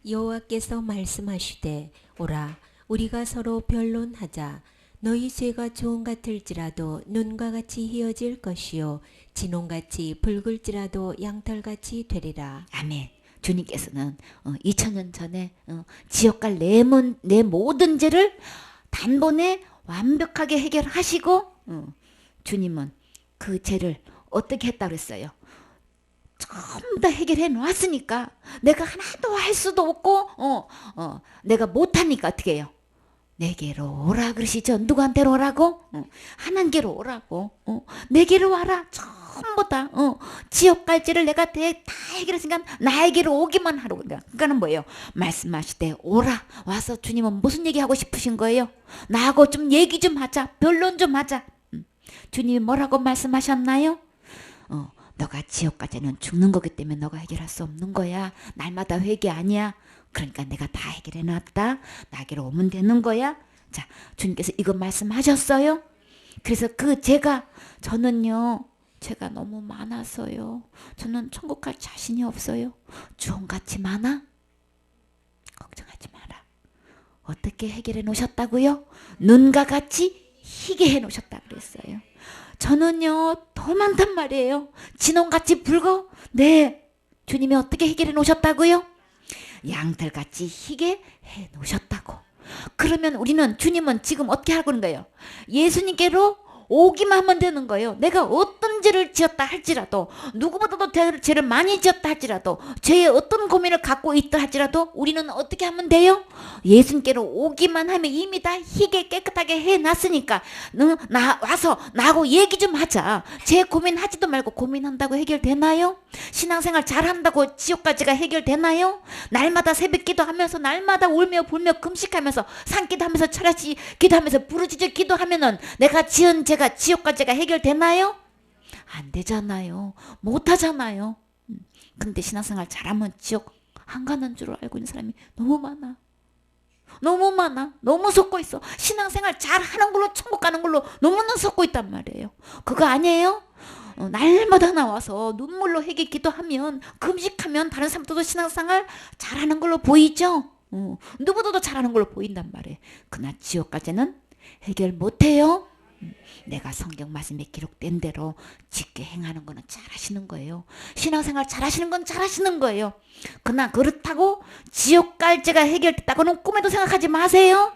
여호와께서 말씀하시되 오라 우리가 서로 변론하자. 너희 죄가 주홍 같을지라도 눈과 같이 희어질 것이요 진홍같이 붉을지라도 양털같이 되리라. 아멘. 주님께서는 2000년 전에 지옥 갈 내 모든 죄를 단번에 완벽하게 해결하시고 주님은 그 죄를 어떻게 했다고 그랬어요? 전부 다 해결해 놨으니까 내가 하나도 할 수도 없고 내가 못하니까 어떻게 해요? 내게로 오라 그러시죠. 누구한테로 오라고? 하나님께로 오라고. 내게로 와라. 전부 다 지옥 갈지를 내가 다 해결했으니까 나에게로 오기만 하라고. 그러니까는 뭐예요? 말씀하시되 오라. 와서 주님은 무슨 얘기하고 싶으신 거예요? 나하고 좀 얘기 좀 하자. 변론 좀 하자. 주님이 뭐라고 말씀하셨나요? 너가 지옥 갈지는 죽는 거기 때문에 너가 해결할 수 없는 거야. 날마다 회개 아니야. 그러니까 내가 다 해결해 놨다. 나에게로 오면 되는 거야. 자, 주님께서 이거 말씀하셨어요. 그래서 그 저는요. 죄가 너무 많아서요. 저는 천국 갈 자신이 없어요. 주홍같이 많아? 걱정하지 마라. 어떻게 해결해 놓으셨다고요? 눈과 같이 희게 해 놓으셨다 그랬어요. 저는요. 더 많단 말이에요. 진홍같이 붉어? 네. 주님이 어떻게 해결해 놓으셨다고요? 양털같이 희게 해 놓으셨다고. 그러면 우리는 주님은 지금 어떻게 하고 있는 거예요? 예수님께로 오기만 하면 되는 거예요. 내가 어떤 죄를 지었다 할지라도 누구보다도 죄를 많이 지었다 할지라도 죄의 어떤 고민을 갖고 있다 할지라도 우리는 어떻게 하면 돼요? 예수님께로 오기만 하면 이미 다 희게 깨끗하게 해놨으니까 나 와서 나하고 얘기 좀 하자. 죄 고민하지도 말고 고민한다고 해결되나요? 신앙생활 잘한다고 지옥까지가 해결되나요? 날마다 새벽 기도하면서 날마다 울며 불며 금식하면서 산기도하면서 철야시 기도하면서 부르짖어 기도하면은 내가 지은 죄가 지옥까지가 해결되나요? 안 되잖아요. 못하잖아요. 근데 신앙생활 잘하면 지옥 안 가는 줄 알고 있는 사람이 너무 많아. 너무 많아. 너무 속고 있어. 신앙생활 잘하는 걸로 천국 가는 걸로 너무나 속고 있단 말이에요. 그거 아니에요? 날마다 나와서 눈물로 회개 기도하면 금식하면 다른 사람들도 신앙생활 잘하는 걸로 보이죠? 누구도 잘하는 걸로 보인단 말이에요. 그러나 지옥까지는 해결 못해요. 내가 성경 말씀에 기록된 대로 짓게 행하는 거는 잘하시는 거예요. 신앙생활 잘하시는 건 잘하시는 거예요. 그러나 그렇다고 지옥 갈 죄가 해결됐다고는 꿈에도 생각하지 마세요.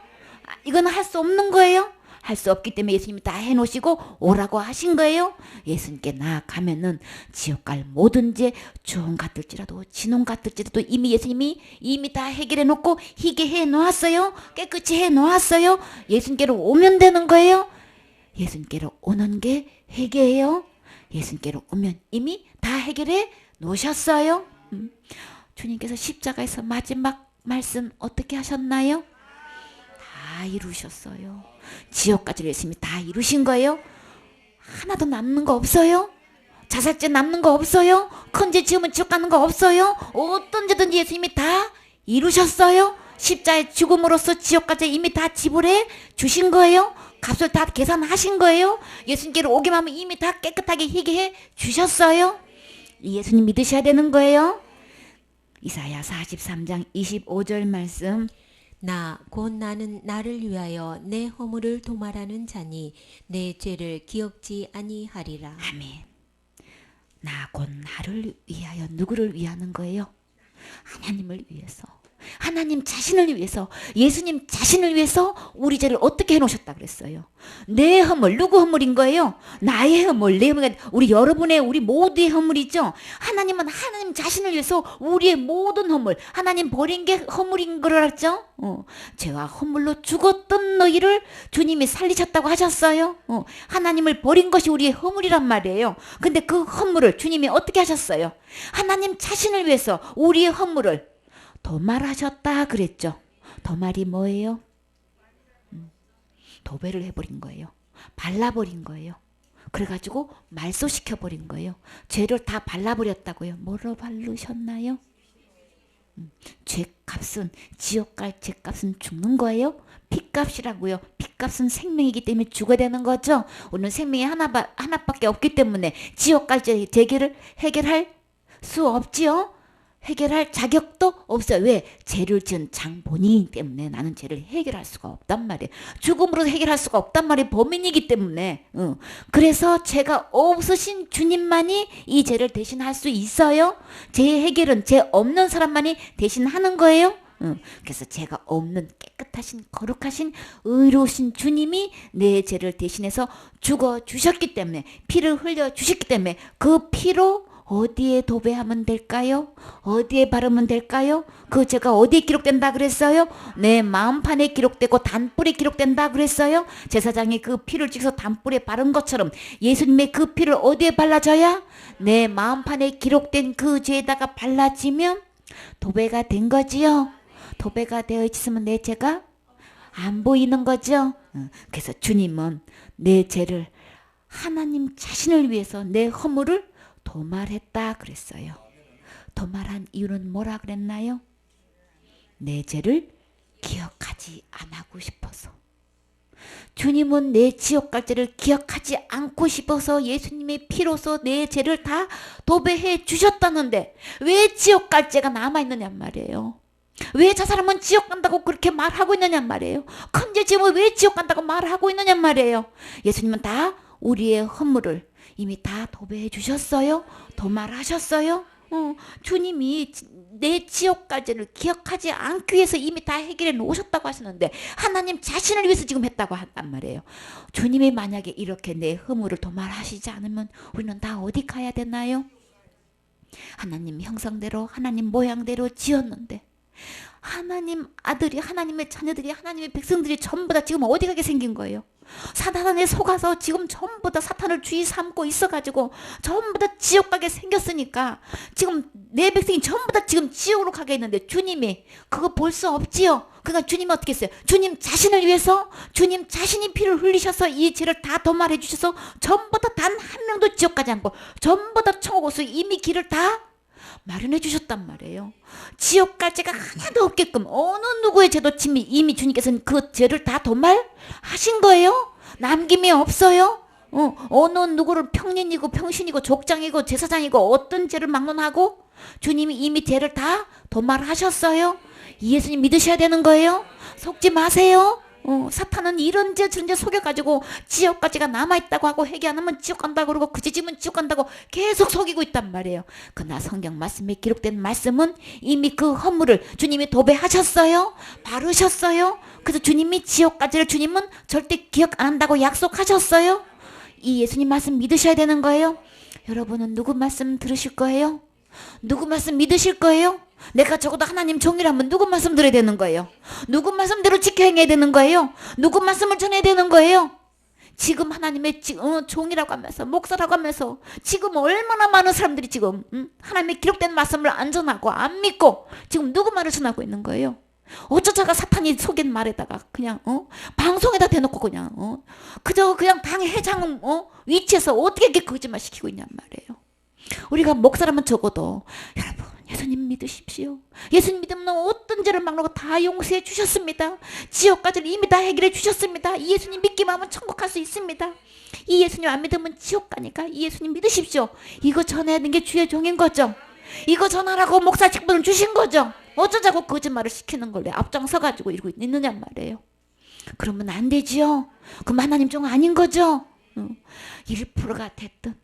이건 할 수 없는 거예요. 할 수 없기 때문에 예수님이 다 해놓으시고 오라고 하신 거예요. 예수님께 나아가면은 지옥 갈 모든 죄 주홍 같을지라도 진홍 같을지라도 이미 예수님이 이미 다 해결해 놓고 희게 해 놓았어요. 깨끗이 해 놓았어요. 예수님께로 오면 되는 거예요. 예수님께로 오는 게 회개예요. 예수님께로 오면 이미 다 해결해 놓으셨어요. 주님께서 십자가에서 마지막 말씀 어떻게 하셨나요? 다 이루셨어요. 지옥까지 예수님이 다 이루신 거예요. 하나도 남는 거 없어요. 자살죄 남는 거 없어요. 큰 죄 지으면 지옥 가는 거 없어요. 어떤 죄든지 예수님이 다 이루셨어요. 십자의 죽음으로써 지옥까지 이미 다 지불해 주신 거예요. 값을 다 계산하신 거예요. 예수님께로 오기만 하면 이미 다 깨끗하게 희게 해 주셨어요. 예수님 믿으셔야 되는 거예요. 이사야 43장 25절 말씀. 나 곧 나는 나를 위하여 내 허물을 도말하는 자니 내 죄를 기억지 아니하리라. 아멘. 나 곧 나를 위하여 누구를 위하는 거예요? 하나님을 위해서. 하나님 자신을 위해서, 예수님 자신을 위해서 우리 죄를 어떻게 해놓으셨다 그랬어요. 내 허물, 누구 허물인 거예요? 나의 허물, 내 허물, 우리 여러분의, 우리 모두의 허물이죠. 하나님은 하나님 자신을 위해서 우리의 모든 허물, 하나님 버린 게 허물인 걸 알았죠? 죄와 허물로 죽었던 너희를 주님이 살리셨다고 하셨어요. 하나님을 버린 것이 우리의 허물이란 말이에요. 근데 그 허물을 주님이 어떻게 하셨어요? 하나님 자신을 위해서 우리의 허물을 도말하셨다 그랬죠. 도말이 뭐예요? 도배를 해버린 거예요. 발라버린 거예요. 그래가지고 말소시켜버린 거예요. 죄를 다 발라버렸다고요. 뭐로 바르셨나요? 죄값은, 지옥 갈 죄값은 죽는 거예요. 피값이라고요. 피값은 생명이기 때문에 죽어야 되는 거죠. 우리는 생명이 하나밖에 없기 때문에 지옥 갈 죄를 해결할 수 없지요. 해결할 자격도 없어요. 왜? 죄를 지은 장본인이기 때문에 나는 죄를 해결할 수가 없단 말이에요. 죽음으로 해결할 수가 없단 말이에요. 범인이기 때문에. 그래서 죄가 없으신 주님만이 이 죄를 대신할 수 있어요. 죄 해결은 죄 없는 사람만이 대신하는 거예요. 그래서 죄가 없는 깨끗하신 거룩하신 의로우신 주님이 내 죄를 대신해서 죽어 주셨기 때문에, 피를 흘려 주셨기 때문에 그 피로 어디에 도배하면 될까요? 어디에 바르면 될까요? 그 죄가 어디에 기록된다 그랬어요? 내 마음판에 기록되고 단뿔에 기록된다 그랬어요? 제사장이 그 피를 찍어서 단뿔에 바른 것처럼 예수님의 그 피를 어디에 발라줘야? 내 마음판에 기록된 그 죄에다가 발라지면 도배가 된 거지요. 도배가 되어 있으면 내 죄가 안 보이는 거죠. 그래서 주님은 내 죄를, 하나님 자신을 위해서 내 허물을 도말했다 그랬어요. 도말한 이유는 뭐라 그랬나요? 내 죄를 기억하지 안 하고 싶어서. 주님은 내 지옥 갈 죄를 기억하지 않고 싶어서 예수님의 피로서 내 죄를 다 도배해 주셨다는데 왜 지옥 갈 죄가 남아있느냔 말이에요. 왜 저 사람은 지옥 간다고 그렇게 말하고 있느냔 말이에요. 큰 죄 지으면 왜 지옥 간다고 말하고 있느냔 말이에요. 예수님은 다 우리의 허물을 이미 다 도배해 주셨어요. 도말하셨어요. 주님이 내 지옥 갈 죄를 기억하지 않기 위해서 이미 다 해결해 놓으셨다고 하시는데 하나님 자신을 위해서 지금 했다고 한단 말이에요. 주님이 만약에 이렇게 내 허물을 도말하시지 않으면 우리는 다 어디 가야 되나요? 하나님 형상대로, 하나님 모양대로 지었는데 하나님 아들이, 하나님의 자녀들이, 하나님의 백성들이 전부 다 지금 어디 가게 생긴 거예요? 사탄에 속아서 지금 전부 다 사탄을 주의 삼고 있어가지고 전부 다 지옥 가게 생겼으니까 지금 내 백성이 전부 다 지금 지옥으로 가게 있는데 주님이 그거 볼 수 없지요. 그러니까 주님이 어떻게 했어요? 주님 자신을 위해서 주님 자신이 피를 흘리셔서 이 죄를 다 도말해 주셔서 전부 다 단 한 명도 지옥 가지 않고 전부 다 천국으로 이미 길을 다 마련해 주셨단 말이에요. 지옥 갈 죄가 하나도 없게끔 어느 누구의 죄도 이미 주님께서는 그 죄를 다 도말하신 거예요. 남김이 없어요. 어느 누구를 평민이고 평신이고 족장이고 제사장이고 어떤 죄를 막론하고 주님이 이미 죄를 다 도말하셨어요. 이 예수님 믿으셔야 되는 거예요. 속지 마세요. 사탄은 이런 죄 저런 죄 속여가지고 지옥까지가 남아있다고 하고 회개 안 하면 지옥 간다고 그러고 그 죄 지면 지옥 간다고 계속 속이고 있단 말이에요. 그러나 성경 말씀에 기록된 말씀은 이미 그 허물을 주님이 도배하셨어요. 바르셨어요. 그래서 주님이 지옥까지를 주님은 절대 기억 안 한다고 약속하셨어요. 이 예수님 말씀 믿으셔야 되는 거예요. 여러분은 누구 말씀 들으실 거예요? 누구 말씀 믿으실 거예요? 내가 적어도 하나님 종이라면 누구 말씀 들어야 되는 거예요? 누구 말씀대로 지켜 행해야 되는 거예요? 누구 말씀을 전해야 되는 거예요? 지금 하나님의 종이라고 하면서 목사라고 하면서 지금 얼마나 많은 사람들이 지금 하나님의 기록된 말씀을 안 전하고 안 믿고 지금 누구 말을 전하고 있는 거예요? 어쩌다가 사탄이 속인 말에다가 그냥 방송에다 대놓고 그냥 그저 그냥 당 회장 위치에서 어떻게 이렇게 거짓말 시키고 있냔 말이에요. 우리가 목사라면 적어도 여러분 예수님 믿으십시오. 예수님 믿으면 어떤 죄를 막론하고 다 용서해 주셨습니다. 지옥까지를 이미 다 해결해 주셨습니다. 이 예수님 믿기만 하면 천국 갈 수 있습니다. 이 예수님 안 믿으면 지옥 가니까 이 예수님 믿으십시오. 이거 전해야 되는 게 주의 종인 거죠. 이거 전하라고 목사 직분을 주신 거죠. 어쩌자고 거짓말을 시키는 걸 내 앞장서 가지고 이러고 있느냐 말이에요. 그러면 안 되지요. 그럼 하나님 종 아닌 거죠. 1%가 됐든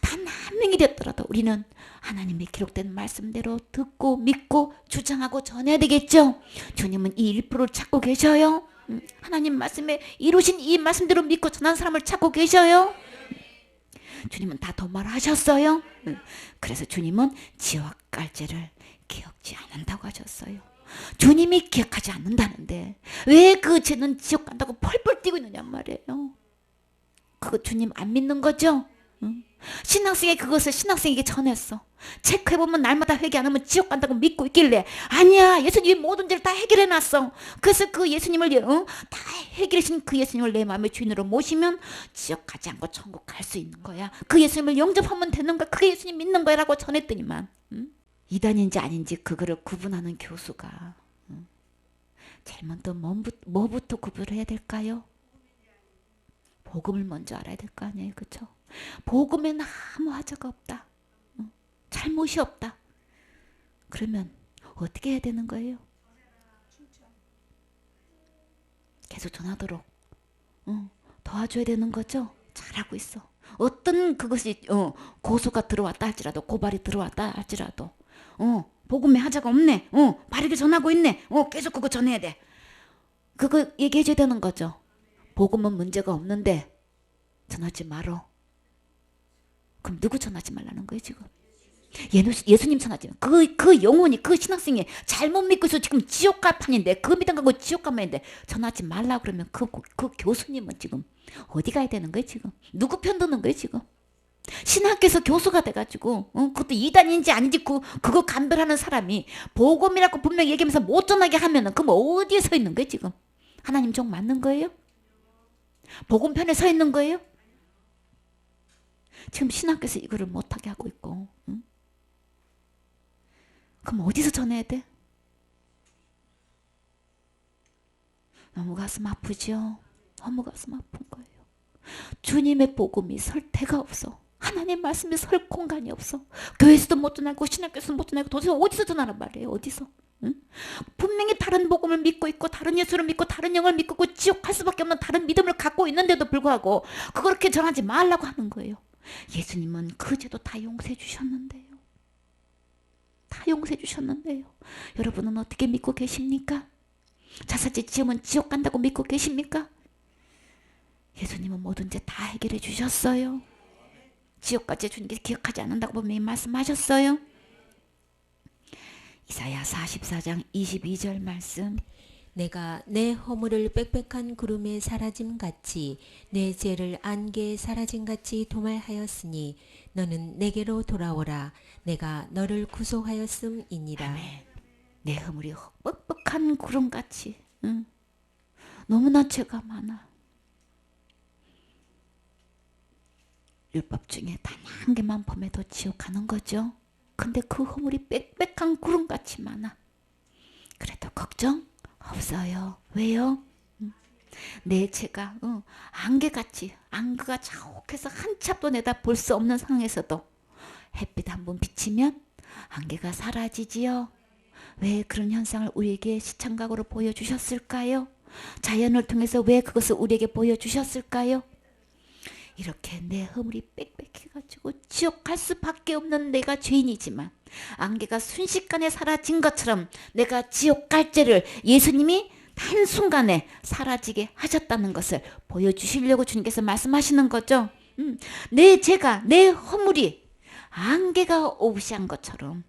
단 한 명이 됐더라도 우리는 하나님의 기록된 말씀대로 듣고 믿고 주장하고 전해야 되겠죠. 주님은 이 1%를 찾고 계셔요. 하나님 말씀에 이루신 이 말씀대로 믿고 전한 사람을 찾고 계셔요. 주님은 다 도말하셨어요. 그래서 주님은 지옥 갈죄를 기억지 않는다고 하셨어요. 주님이 기억하지 않는다는데 왜 그 죄는 지옥 간다고 펄펄 뛰고 있느냐 말이에요. 그거 주님 안 믿는 거죠? 신학생이 그것을 신학생에게 전했어. 체크해보면 날마다 회개 안 하면 지옥 간다고 믿고 있길래 아니야, 예수님이 모든 죄를 다 해결해놨어. 그래서 그 예수님을 다 해결하신 그 예수님을 내 마음의 주인으로 모시면 지옥 가지 않고 천국 갈 수 있는 거야. 그 예수님을 영접하면 되는 거야. 그 예수님 믿는 거야 라고 전했더니만 이단인지 아닌지 그거를 구분하는 교수가 제일 먼저 뭐부터 구분을 해야 될까요? 복음을 먼저 알아야 될 거 아니에요. 그렇죠? 복음에는 아무 하자가 없다. 잘못이 없다. 그러면 어떻게 해야 되는 거예요? 계속 전하도록 도와줘야 되는 거죠. 잘하고 있어. 어떤 그것이 고소가 들어왔다 할지라도, 고발이 들어왔다 할지라도 복음에 하자가 없네. 바르게 전하고 있네. 계속 그거 전해야 돼. 그거 얘기해줘야 되는 거죠. 복음은 문제가 없는데 전하지 말어. 그럼 누구 전하지 말라는 거예요 지금? 예수님 전하지 마. 그 영혼이, 그 신학생이 잘못 믿고 있어 지금 지옥 갈 판인데, 그 믿음 갖고 지옥 갈 판인데 전하지 말라 그러면 그 교수님은 지금 어디 가야 되는 거예요 지금? 누구 편 드는 거예요 지금? 신학교에서 교수가 돼가지고 그것도 이단인지 아닌지 그거 감별하는 사람이 복음이라고 분명히 얘기하면서 못 전하게 하면은 그럼 어디에 서 있는 거예요 지금? 하나님 종 맞는 거예요? 복음 편에 서 있는 거예요? 지금 신학교에서 이거를 못하게 하고 있고 그럼 어디서 전해야 돼? 너무 가슴 아프죠? 너무 가슴 아픈 거예요. 주님의 복음이 설 데가 없어. 하나님 말씀이 설 공간이 없어. 교회에서도 못 전하고 신학교에서도 못 전하고 도대체 어디서 전하란 말이에요? 어디서? 응? 분명히 다른 복음을 믿고 있고 다른 예수를 믿고 다른 영을 믿고 있고 지옥 갈 수밖에 없는 다른 믿음을 갖고 있는데도 불구하고 그렇게 전하지 말라고 하는 거예요. 예수님은 그 죄도 다 용서해 주셨는데요. 다 용서해 주셨는데요. 여러분은 어떻게 믿고 계십니까? 자살죄 지으면 지옥 간다고 믿고 계십니까? 예수님은 모든 죄 다 해결해 주셨어요. 지옥까지 주님께서 기억하지 않는다고 분명히 말씀하셨어요. 이사야 44장 22절 말씀. 내가 내 허물을 빽빽한 구름에 사라짐 같이 내 죄를 안개에 사라짐 같이 도말하였으니 너는 내게로 돌아오라. 내가 너를 구속하였음이니라. 아멘. 내 허물이 뻑뻑한 구름같이 너무나 죄가 많아. 율법 중에 단 한 개만 범해도 지옥 가는 거죠. 근데 그 허물이 빽빽한 구름같이 많아. 그래도 걱정 없어요. 왜요? 내 죄가 안개같이, 안개가 자욱해서 한참도 내다 볼 수 없는 상황에서도 햇빛 한번 비치면 안개가 사라지지요. 왜 그런 현상을 우리에게 시청각으로 보여주셨을까요? 자연을 통해서 왜 그것을 우리에게 보여주셨을까요? 이렇게 내 허물이 빽빽해가지고 지옥 갈 수밖에 없는 내가 죄인이지만 안개가 순식간에 사라진 것처럼 내가 지옥 갈 죄를 예수님이 한순간에 사라지게 하셨다는 것을 보여주시려고 주님께서 말씀하시는 거죠. 내 죄가, 내 허물이 안개가 오시한 것처럼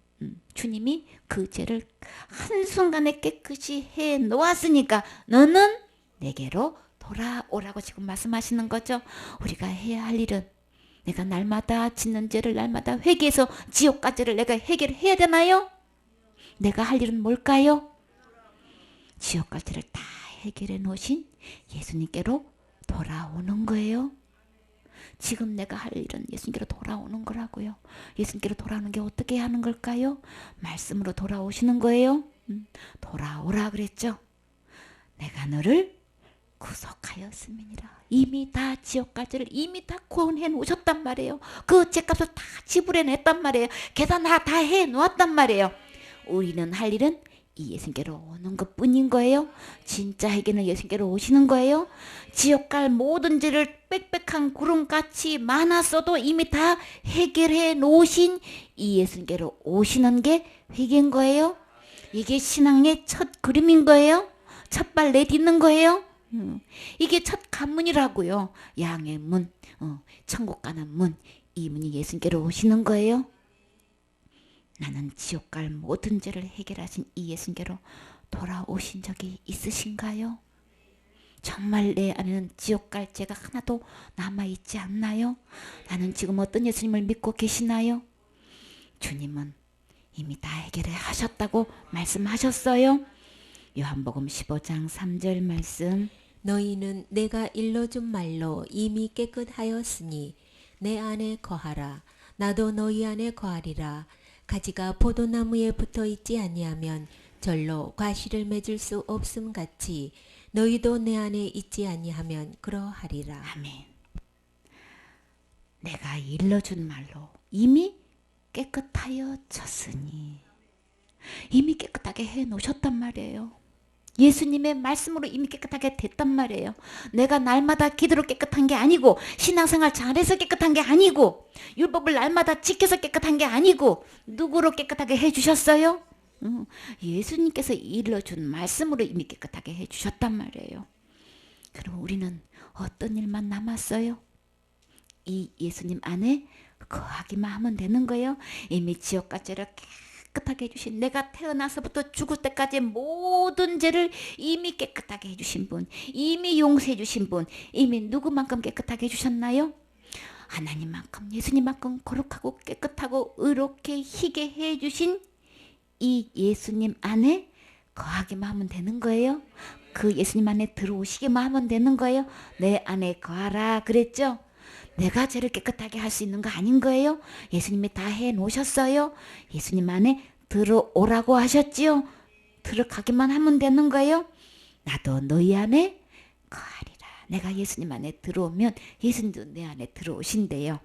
주님이 그 죄를 한순간에 깨끗이 해 놓았으니까 너는 내게로 돌아오라고 지금 말씀하시는 거죠. 우리가 해야 할 일은 내가 날마다 짓는 죄를 날마다 회개해서 지옥까지를 내가 해결해야 되나요? 내가 할 일은 뭘까요? 지옥까지를 다 해결해 놓으신 예수님께로 돌아오는 거예요. 지금 내가 할 일은 예수님께로 돌아오는 거라고요. 예수님께로 돌아오는 게 어떻게 하는 걸까요? 말씀으로 돌아오시는 거예요. 돌아오라 그랬죠. 내가 너를 구속하였음이니라. 이미 다 지옥까지를 이미 다 구원해 놓으셨단 말이에요. 그 죄값을 다 지불해 냈단 말이에요. 계산 다 해 놓았단 말이에요. 우리는 할 일은 이 예수님께로 오는 것 뿐인 거예요? 진짜 해결은 예수님께로 오시는 거예요? 지옥 갈 모든 죄를 빽빽한 구름같이 많았어도 이미 다 해결해 놓으신 이 예수님께로 오시는 게 회개인 거예요? 이게 신앙의 첫 그림인 거예요? 첫 발 내딛는 거예요? 이게 첫 관문이라고요. 양의 문, 천국 가는 문, 이 문이 예수님께로 오시는 거예요. 나는 지옥 갈 모든 죄를 해결하신 이 예수님께로 돌아오신 적이 있으신가요? 정말 내 안에는 지옥 갈 죄가 하나도 남아있지 않나요? 나는 지금 어떤 예수님을 믿고 계시나요? 주님은 이미 다 해결해 하셨다고 말씀하셨어요. 요한복음 15장 3절 말씀. 너희는 내가 일러준 말로 이미 깨끗하였으니 내 안에 거하라. 나도 너희 안에 거하리라. 가지가 포도나무에 붙어 있지 아니하면 절로 과실을 맺을 수 없음 같이 너희도 내 안에 있지 아니하면 그러하리라. 아멘. 내가 일러준 말로 이미 깨끗하여졌으니, 이미 깨끗하게 해 놓으셨단 말이에요. 예수님의 말씀으로 이미 깨끗하게 됐단 말이에요. 내가 날마다 기도로 깨끗한 게 아니고, 신앙생활 잘해서 깨끗한 게 아니고, 율법을 날마다 지켜서 깨끗한 게 아니고, 누구로 깨끗하게 해주셨어요? 예수님께서 일러준 말씀으로 이미 깨끗하게 해주셨단 말이에요. 그럼 우리는 어떤 일만 남았어요? 이 예수님 안에 거하기만 하면 되는 거예요. 이미 지옥과 죄를 깨끗하게 해주신, 내가 태어나서부터 죽을 때까지 모든 죄를 이미 깨끗하게 해주신 분, 이미 용서해 주신 분, 이미 누구만큼 깨끗하게 해주셨나요? 하나님만큼, 예수님만큼 거룩하고 깨끗하고 의롭게 희게 해주신 이 예수님 안에 거하기만 하면 되는 거예요. 그 예수님 안에 들어오시기만 하면 되는 거예요. 내 안에 거하라 그랬죠? 내가 죄를 깨끗하게 할 수 있는 거 아닌 거예요? 예수님이 다 해놓으셨어요. 예수님 안에 들어오라고 하셨지요. 들어가기만 하면 되는 거예요. 나도 너희 안에 거하리라. 내가 예수님 안에 들어오면 예수님도 내 안에 들어오신대요.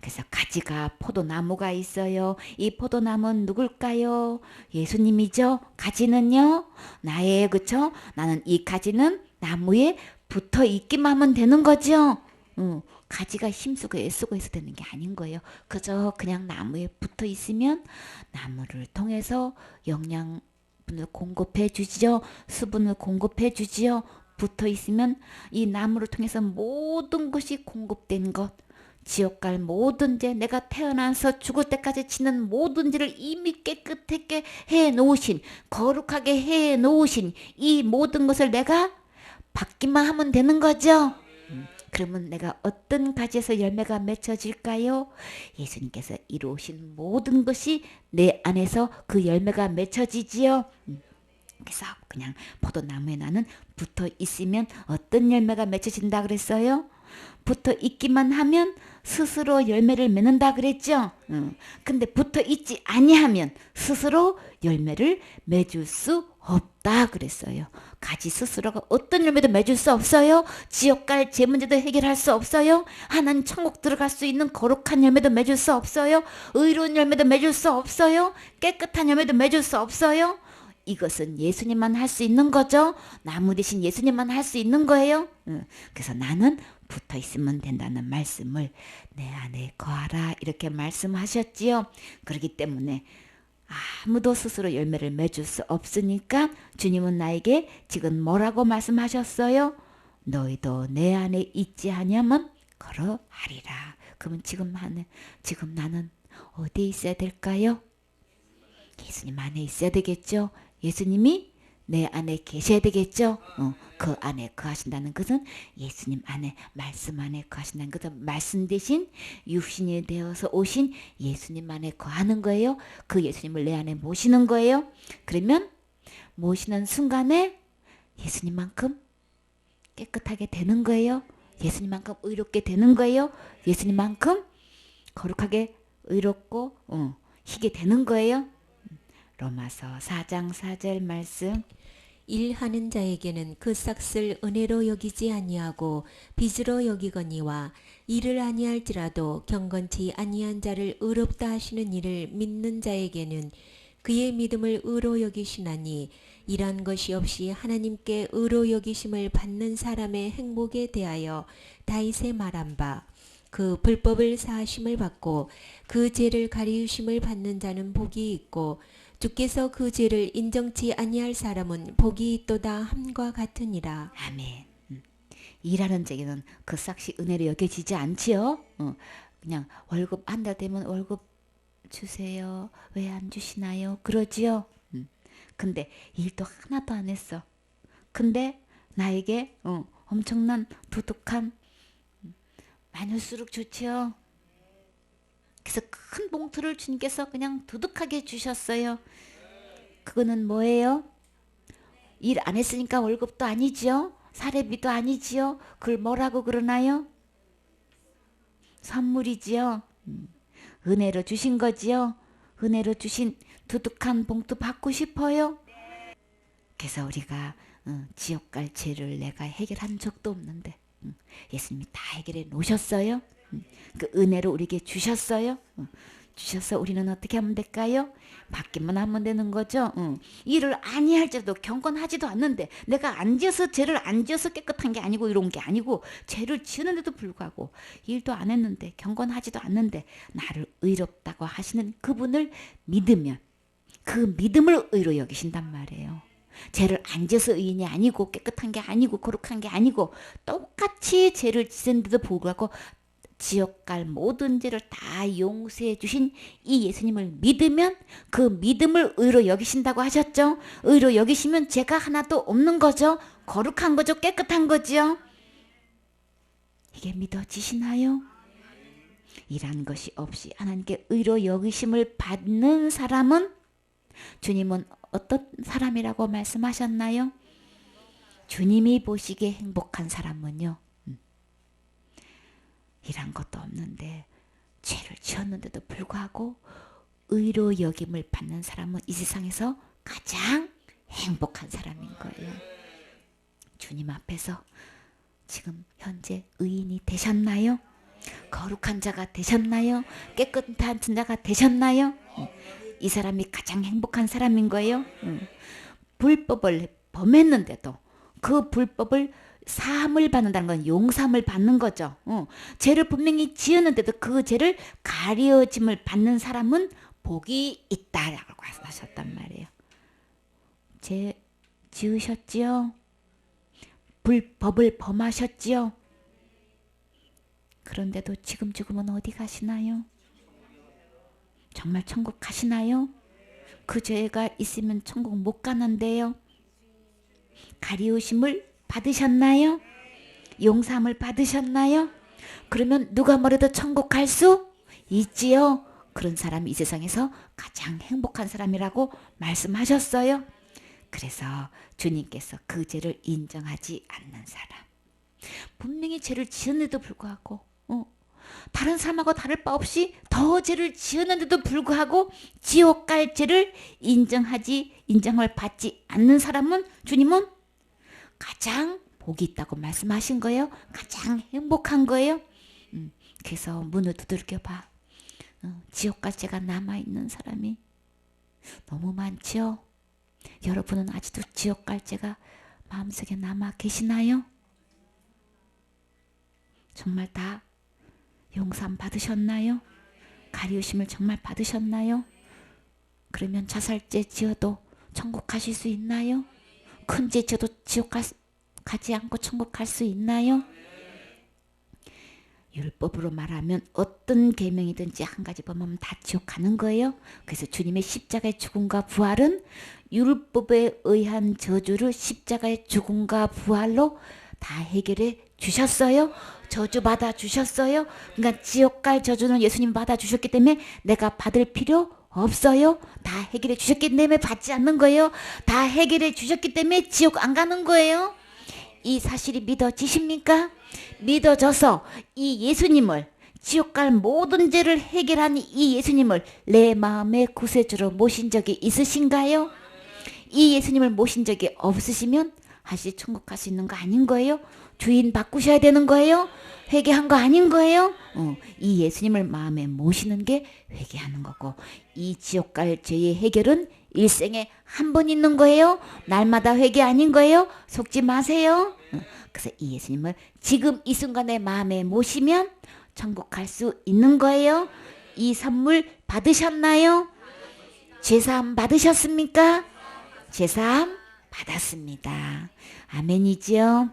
그래서 가지가 포도나무가 있어요. 이 포도나무는 누굴까요? 예수님이죠. 가지는요? 나예요. 그쵸? 나는 이 가지는 나무에 붙어 있기만 하면 되는 거죠. 가지가 힘쓰고 애쓰고 해서 되는 게 아닌 거예요. 그저 그냥 나무에 붙어 있으면 나무를 통해서 영양분을 공급해 주지요. 수분을 공급해 주지요. 붙어 있으면 이 나무를 통해서 모든 것이 공급된 것, 지옥 갈 모든 죄, 내가 태어나서 죽을 때까지 지는 모든 죄를 이미 깨끗하게 해 놓으신, 거룩하게 해 놓으신 이 모든 것을 내가 받기만 하면 되는 거죠. 그러면 내가 어떤 가지에서 열매가 맺혀질까요? 예수님께서 이루신 모든 것이 내 안에서 그 열매가 맺혀지지요. 그래서 그냥 포도나무에 나는 붙어 있으면 어떤 열매가 맺혀진다 그랬어요? 붙어 있기만 하면 스스로 열매를 맺는다 그랬죠. 근데 붙어 있지 아니하면 스스로 열매를 맺을 수 없다 그랬어요. 가지 스스로가 어떤 열매도 맺을 수 없어요. 지옥 갈 죄 문제도 해결할 수 없어요. 하나님 천국 들어갈 수 있는 거룩한 열매도 맺을 수 없어요. 의로운 열매도 맺을 수 없어요. 깨끗한 열매도 맺을 수 없어요. 이것은 예수님만 할 수 있는 거죠. 나무 대신 예수님만 할 수 있는 거예요. 그래서 나는 붙어 있으면 된다는 말씀을 내 안에 거하라 이렇게 말씀하셨지요. 그렇기 때문에 아무도 스스로 열매를 맺을 수 없으니까 주님은 나에게 지금 뭐라고 말씀하셨어요? 너희도 내 안에 있지 아니하면 걸어하리라. 그러면 지금 나는 어디에 있어야 될까요? 예수님 안에 있어야 되겠죠. 예수님이 내 안에 계셔야 되겠죠. 그 안에 거하신다는 것은 예수님 안에, 말씀 안에 거하신다는 것은 말씀 대신 육신이 되어서 오신 예수님 안에 거하는 거예요. 그 예수님을 내 안에 모시는 거예요. 그러면 모시는 순간에 예수님만큼 깨끗하게 되는 거예요. 예수님만큼 의롭게 되는 거예요. 예수님만큼 거룩하게 의롭고 희게 되는 거예요. 로마서 4장 4절 말씀. 일하는 자에게는 그 삭을 은혜로 여기지 아니하고 빚으로 여기거니와 일을 아니할지라도 경건치 아니한 자를 의롭다 하시는 일을 믿는 자에게는 그의 믿음을 의로 여기시나니 이런 것이 없이 하나님께 의로 여기심을 받는 사람의 행복에 대하여 다윗의 말한 바 그 불법을 사하심을 받고 그 죄를 가리우심을 받는 자는 복이 있고 주께서 그 죄를 인정치 아니할 사람은 복이 있도다 함과 같으니라. 아멘. 일하는 자에게는 그 싹시 은혜로 여겨지지 않지요. 그냥 월급 한 달 되면 월급 주세요. 왜 안 주시나요? 그러지요. 근데 일도 하나도 안 했어. 근데 나에게 엄청난 두둑한 많을수록 좋지요. 그래서 큰 봉투를 주님께서 그냥 두둑하게 주셨어요. 그거는 뭐예요? 일 안 했으니까 월급도 아니지요. 사례비도 아니지요. 그걸 뭐라고 그러나요? 선물이지요. 은혜로 주신 거지요. 은혜로 주신 두둑한 봉투 받고 싶어요. 그래서 우리가 지옥 갈 죄를 내가 해결한 적도 없는데 예수님이 다 해결해 놓으셨어요. 그 은혜로 우리에게 주셨어요. 주셔서 우리는 어떻게 하면 될까요? 받기만 하면 되는 거죠. 일을 아니할지라도 경건하지도 않는데 내가 안 지어서 죄를 안 지어서 깨끗한 게 아니고 이런 게 아니고 죄를 지었는데도 불구하고 일도 안 했는데 경건하지도 않는데 나를 의롭다고 하시는 그분을 믿으면 그 믿음을 의로 여기신단 말이에요. 죄를 안 지어서 의인이 아니고 깨끗한 게 아니고 거룩한 게 아니고 똑같이 죄를 지었는데도 불구하고 지옥 갈 모든 죄를 다 용서해 주신 이 예수님을 믿으면 그 믿음을 의로 여기신다고 하셨죠. 의로 여기시면 죄가 하나도 없는 거죠. 거룩한 거죠. 깨끗한 거죠. 이게 믿어지시나요? 이란 것이 없이 하나님께 의로 여기심을 받는 사람은 주님은 어떤 사람이라고 말씀하셨나요? 주님이 보시기에 행복한 사람은요. 이란 것도 없는데 죄를 지었는데도 불구하고 의로 여김을 받는 사람은 이 세상에서 가장 행복한 사람인 거예요. 주님 앞에서 지금 현재 의인이 되셨나요? 거룩한 자가 되셨나요? 깨끗한 자가 되셨나요? 이 사람이 가장 행복한 사람인 거예요. 불법을 범했는데도 그 불법을 사함을 받는다는 건 용서함을 받는 거죠. 죄를 분명히 지었는데도 그 죄를 가려짐을 받는 사람은 복이 있다라고 하셨단 말이에요. 죄 지으셨지요? 불법을 범하셨지요? 그런데도 지금은 어디 가시나요? 정말 천국 가시나요? 그 죄가 있으면 천국 못 가는데요. 가리우심을 받으셨나요? 용서함을 받으셨나요? 그러면 누가 뭐래도 천국 갈 수 있지요. 그런 사람이 이 세상에서 가장 행복한 사람이라고 말씀하셨어요. 그래서 주님께서 그 죄를 인정하지 않는 사람, 분명히 죄를 지었는데도 불구하고 다른 사람하고 다를 바 없이 더 죄를 지었는데도 불구하고 지옥 갈 죄를 인정을 받지 않는 사람은 주님은 가장 복이 있다고 말씀하신 거예요. 가장 행복한 거예요. 그래서 문을 두들겨 봐. 지옥 갈 죄가 남아있는 사람이 너무 많지요. 여러분은 아직도 지옥 갈 죄가 마음속에 남아 계시나요? 정말 다 용서함 받으셨나요? 가리우심을 정말 받으셨나요? 그러면 자살죄 지어도 천국 가실 수 있나요? 큰 죄 지어도 지옥 가지 않고 천국 갈 수 있나요? 율법으로 말하면 어떤 계명이든지 한 가지 범하면 다 지옥 가는 거예요. 그래서 주님의 십자가의 죽음과 부활은 율법에 의한 저주를 십자가의 죽음과 부활로 다 해결해 주셨어요. 저주 받아 주셨어요. 그러니까 지옥 갈 저주는 예수님 받아 주셨기 때문에 내가 받을 필요 없어요. 다 해결해 주셨기 때문에 받지 않는 거예요. 다 해결해 주셨기 때문에 지옥 안 가는 거예요. 이 사실이 믿어지십니까? 믿어져서 이 예수님을, 지옥 갈 모든 죄를 해결한 이 예수님을 내 마음의 구세주로 모신 적이 있으신가요? 이 예수님을 모신 적이 없으시면 다시 천국 갈 수 있는 거 아닌 거예요? 주인 바꾸셔야 되는 거예요? 회개한 거 아닌 거예요? 이 예수님을 마음에 모시는 게 회개하는 거고, 이 지옥 갈 죄의 해결은 일생에 한 번 있는 거예요? 날마다 회개 아닌 거예요? 속지 마세요. 그래서 이 예수님을 지금 이 순간에 마음에 모시면 천국 갈 수 있는 거예요? 이 선물 받으셨나요? 제사함 받으셨습니까? 제사함 받았습니다. 아멘이지요?